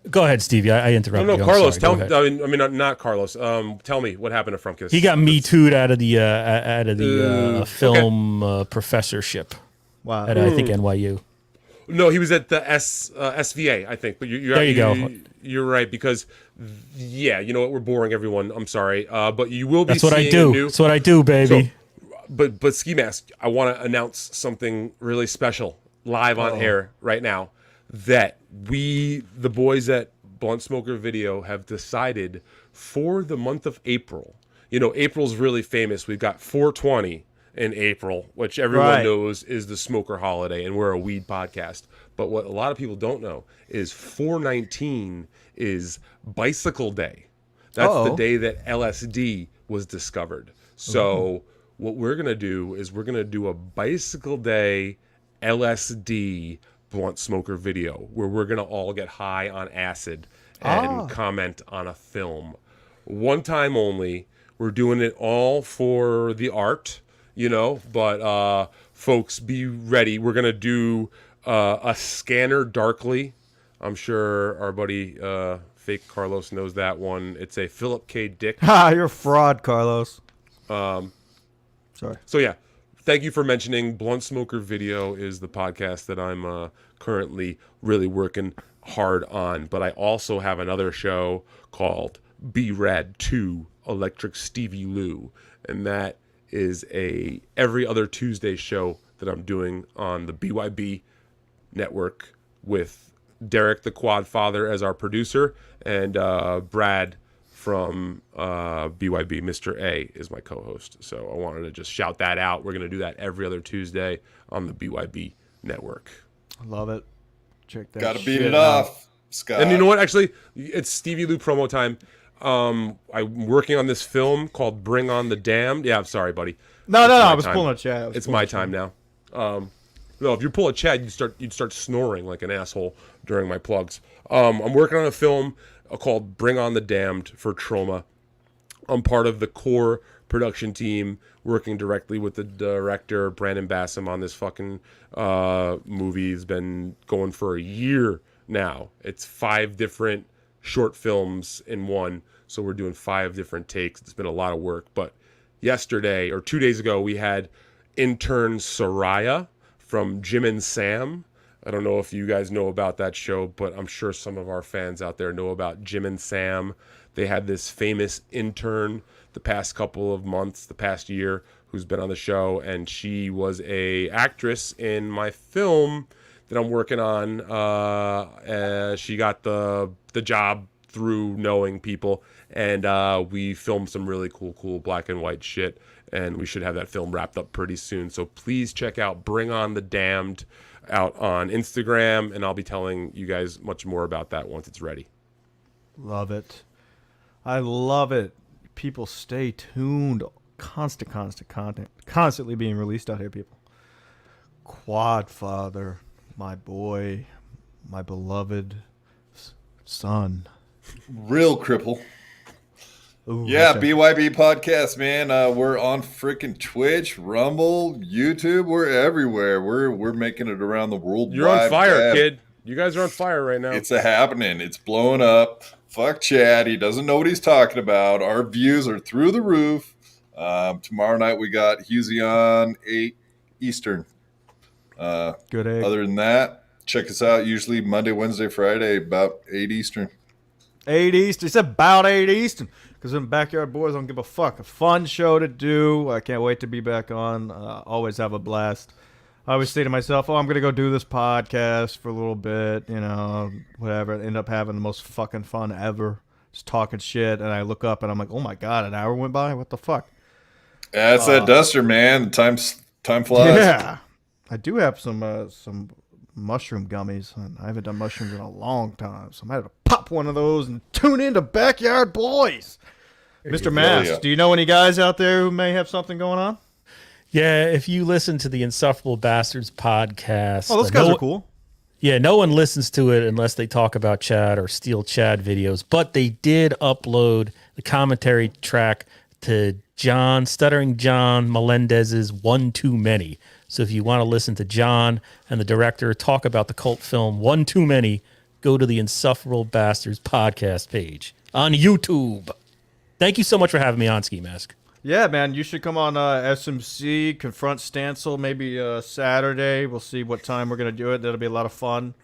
Speaker 5: Go ahead, Stevie. I interrupted you.
Speaker 2: No, Carlos. Tell me. I mean, not Carlos. Tell me what happened to Frumpkins.
Speaker 5: He got Me Too'd out of the film professorship.
Speaker 1: Wow.
Speaker 5: At I think NYU.
Speaker 2: No, he was at the SVA, I think. But
Speaker 5: there you go.
Speaker 2: You're right because, you know what? We're boring everyone. I'm sorry, but you will be.
Speaker 5: That's what I do. That's what I do, baby.
Speaker 2: So, but Ski Mask, I want to announce something really special live on air right now. That the boys at Blunt Smoker Video, have decided for the month of April. You know, April's really famous. We've got 420 in April, which everyone knows is the smoker holiday, and we're a weed podcast. But what a lot of people don't know is 419 is Bicycle Day. That's the day that LSD was discovered. So what we're going to do is we're going to do a Bicycle Day LSD blunt smoker video where we're going to all get high on acid and comment on a film. One time only. We're doing it all for the art, you know, but folks, be ready. We're going to do a Scanner Darkly. I'm sure our buddy Fake Carlos knows that one. It's a Philip K. Dick.
Speaker 1: You're a fraud, Carlos.
Speaker 2: Sorry. So, yeah. Thank you for mentioning Blunt Smoker Video is the podcast that I'm currently really working hard on. But I also have another show called B-Rad 2 Electric Stevie Lou. And that is a every other Tuesday show that I'm doing on the BYB network with Derek the QuadFather as our producer and Brad from BYB, Mr. A, is my co-host. So I wanted to just shout that out. We're going to do that every other Tuesday on the BYB network.
Speaker 1: I love it. Check that.
Speaker 3: Got to beat it off, Scott.
Speaker 2: And you know what? Actually, it's Stevie Lou promo time. I'm working on this film called Bring on the Damned. Yeah, I'm sorry, buddy.
Speaker 1: No, I was pulling a Chad.
Speaker 2: It's my time now. No, if you pull a Chad, you'd start snoring like an asshole during my plugs. I'm working on a film called Bring on the Damned for Trauma. I'm part of the core production team working directly with the director, Brandon Bassam, on this fucking movie. It's been going for a year now. It's 5 different short films in one, so we're doing 5 different takes. It's been a lot of work, but yesterday, or 2 days ago, we had intern Soraya from Jim and Sam. I don't know if you guys know about that show, but I'm sure some of our fans out there know about Jim and Sam. They had this famous intern the past couple of months, the past year, who's been on the show, and she was a actress in my film that I'm working on. She got the job through knowing people, and we filmed some really cool black and white shit, and we should have that film wrapped up pretty soon. So please check out Bring on the Damned out on Instagram, and I'll be telling you guys much more about that once it's ready.
Speaker 1: Love it. I love it. People stay tuned. Constant content. Constantly being released out here, people. QuadFather, my boy, my beloved son.
Speaker 3: Real cripple.
Speaker 1: Ooh,
Speaker 3: Yeah,
Speaker 1: okay.
Speaker 3: BYB podcast, man. We're on freaking Twitch, Rumble, YouTube. We're everywhere. We're making it around the world.
Speaker 2: You're on fire, kid. You guys are on fire right now.
Speaker 3: It's a happening. It's blowing up. Fuck Chad. He doesn't know what he's talking about. Our views are through the roof. Tomorrow night we got Husey on 8 Eastern.
Speaker 1: Good egg.
Speaker 3: Other than that, check us out. Usually Monday, Wednesday, Friday, about 8 Eastern.
Speaker 1: 8 Eastern. It's about 8 Eastern. Because them Backyard Boys don't give a fuck. A fun show to do. I can't wait to be back on. Always have a blast. I always say to myself, I'm going to go do this podcast for a little bit, whatever. End up having the most fucking fun ever. Just talking shit. And I look up and I'm like, oh my God, an hour went by? What the fuck?
Speaker 3: Yeah, it's that duster, man. Time flies.
Speaker 1: Yeah. I do have some mushroom gummies. And I haven't done mushrooms in a long time. So I might have to pop one of those and tune into Backyard Boys. Mr. Mask,
Speaker 3: yeah.
Speaker 1: do you know any guys out there who may have something going on?
Speaker 5: Yeah, if you listen to the Insufferable Bastards podcast.
Speaker 1: Oh, those guys are cool.
Speaker 5: Yeah, no one listens to it unless they talk about Chad or steal Chad videos. But they did upload the commentary track to Stuttering John Melendez's One Too Many. So if you want to listen to John and the director talk about the cult film One Too Many, go to the Insufferable Bastards podcast page on YouTube. Thank you so much for having me on, Ski Mask.
Speaker 1: Yeah, man, you should come on SMC, confront Stancil, maybe Saturday. We'll see what time we're going to do it. That'll be a lot of fun.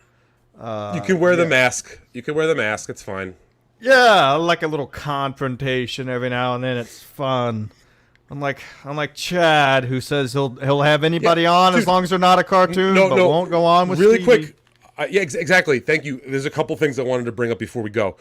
Speaker 2: You can wear the mask. You can wear the mask. It's fine.
Speaker 1: Yeah, I like a little confrontation every now and then. It's fun. Unlike Chad, who says he'll have anybody on
Speaker 2: dude,
Speaker 1: as long as they're not a cartoon, but won't go on with
Speaker 2: really
Speaker 1: Stevie.
Speaker 2: quick. Yeah, exactly. Thank you. There's a couple things I wanted to bring up before we go.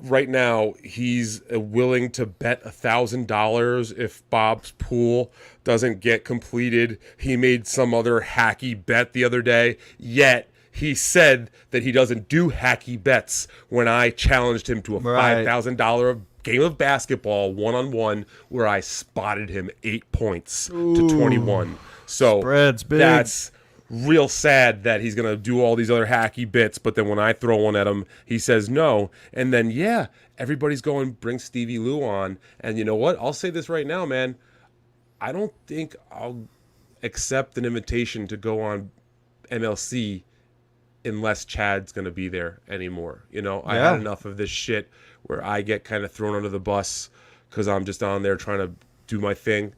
Speaker 2: Right now, he's willing to bet $1,000 if Bob's pool doesn't get completed. He made some other hacky bet the other day, yet he said that he doesn't do hacky bets when I challenged him to a $5,000 game of basketball one-on-one where I spotted him 8 points to 21. So
Speaker 1: Spread's big.
Speaker 2: That's real sad that he's going to do all these other hacky bits, but then when I throw one at him, he says no. And then, everybody's going, bring Stevie Lou on. And you know what? I'll say this right now, man. I don't think I'll accept an invitation to go on MLC unless Chad's going to be there anymore. I had enough of this shit where I get kind of thrown under the bus because I'm just on there trying to do my thing,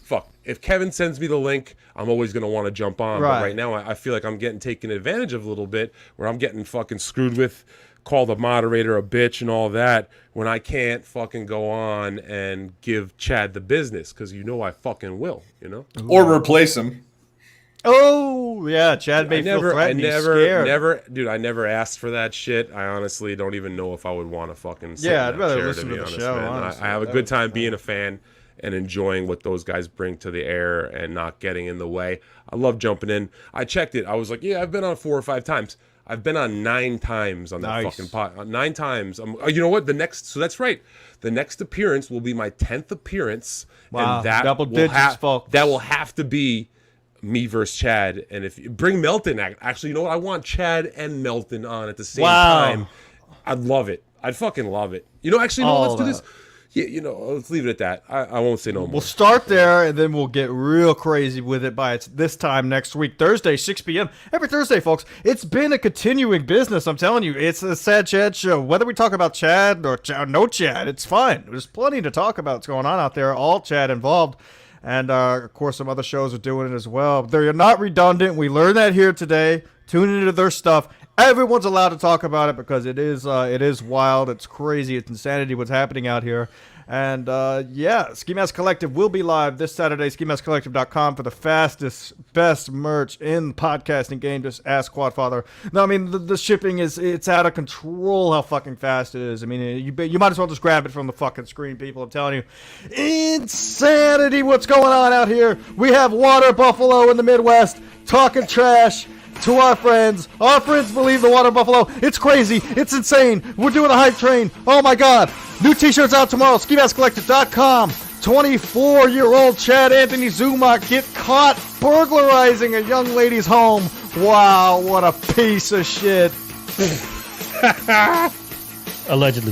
Speaker 2: fuck. If Kevin sends me the link, I'm always going to want to jump on.
Speaker 1: Right.
Speaker 2: But right now, I feel like I'm getting taken advantage of a little bit, where I'm getting fucking screwed with, call the moderator a bitch and all that, when I can't fucking go on and give Chad the business, because I fucking will,
Speaker 3: Or replace him.
Speaker 1: Oh, yeah, Chad may feel threatened. He's scared.
Speaker 2: Dude, I never asked for that shit. I honestly don't even know if I would want to fucking sit in
Speaker 1: I'd
Speaker 2: that
Speaker 1: rather
Speaker 2: chair,
Speaker 1: listen
Speaker 2: to be
Speaker 1: to the
Speaker 2: honest,
Speaker 1: show,
Speaker 2: man.
Speaker 1: honestly.
Speaker 2: I have a good time being a fan and enjoying what those guys bring to the air and not getting in the way. I love jumping in. I checked it. I was like, I've been on 4 or 5 times. I've been on 9 times on that fucking pot. 9 times. You know what? So that's right. The next appearance will be my 10th appearance.
Speaker 1: Wow.
Speaker 2: And that
Speaker 1: Double digits, folks.
Speaker 2: That will have to be me versus Chad. And if you bring Melton, actually, you know what? I want Chad and Melton on at the same time. I'd love it. I'd fucking love it. Let's do this. Yeah, let's leave it at that. I won't say no more.
Speaker 1: We'll start there, and then we'll get real crazy with it by this time next week, Thursday, 6 p.m. Every Thursday, folks. It's been a continuing business, I'm telling you. It's a Sad Chad show. Whether we talk about Chad or no Chad, it's fine. There's plenty to talk about what's going on out there, all Chad involved. And, of course, some other shows are doing it as well. They're not redundant. We learned that here today. Tune into their stuff. Everyone's allowed to talk about it because it is wild. It's crazy. It's insanity what's happening out here. And, Ski Mask Collective will be live this Saturday, skimaskcollective.com, for the fastest, best merch in the podcasting game. Just ask QuadFather. No, I mean, the shipping it's out of control how fucking fast it is. I mean, you might as well just grab it from the fucking screen, people. I'm telling you. Insanity what's going on out here. We have Water Buffalo in the Midwest talking trash to our friends. Our friends believe the water buffalo. It's crazy. It's insane. We're doing a hype train. Oh my God. New t-shirts out tomorrow. SkiMaskCollector.com. 24-year-old Chad Anthony Zumach get caught burglarizing a young lady's home. Wow, what a piece of shit.
Speaker 5: Allegedly.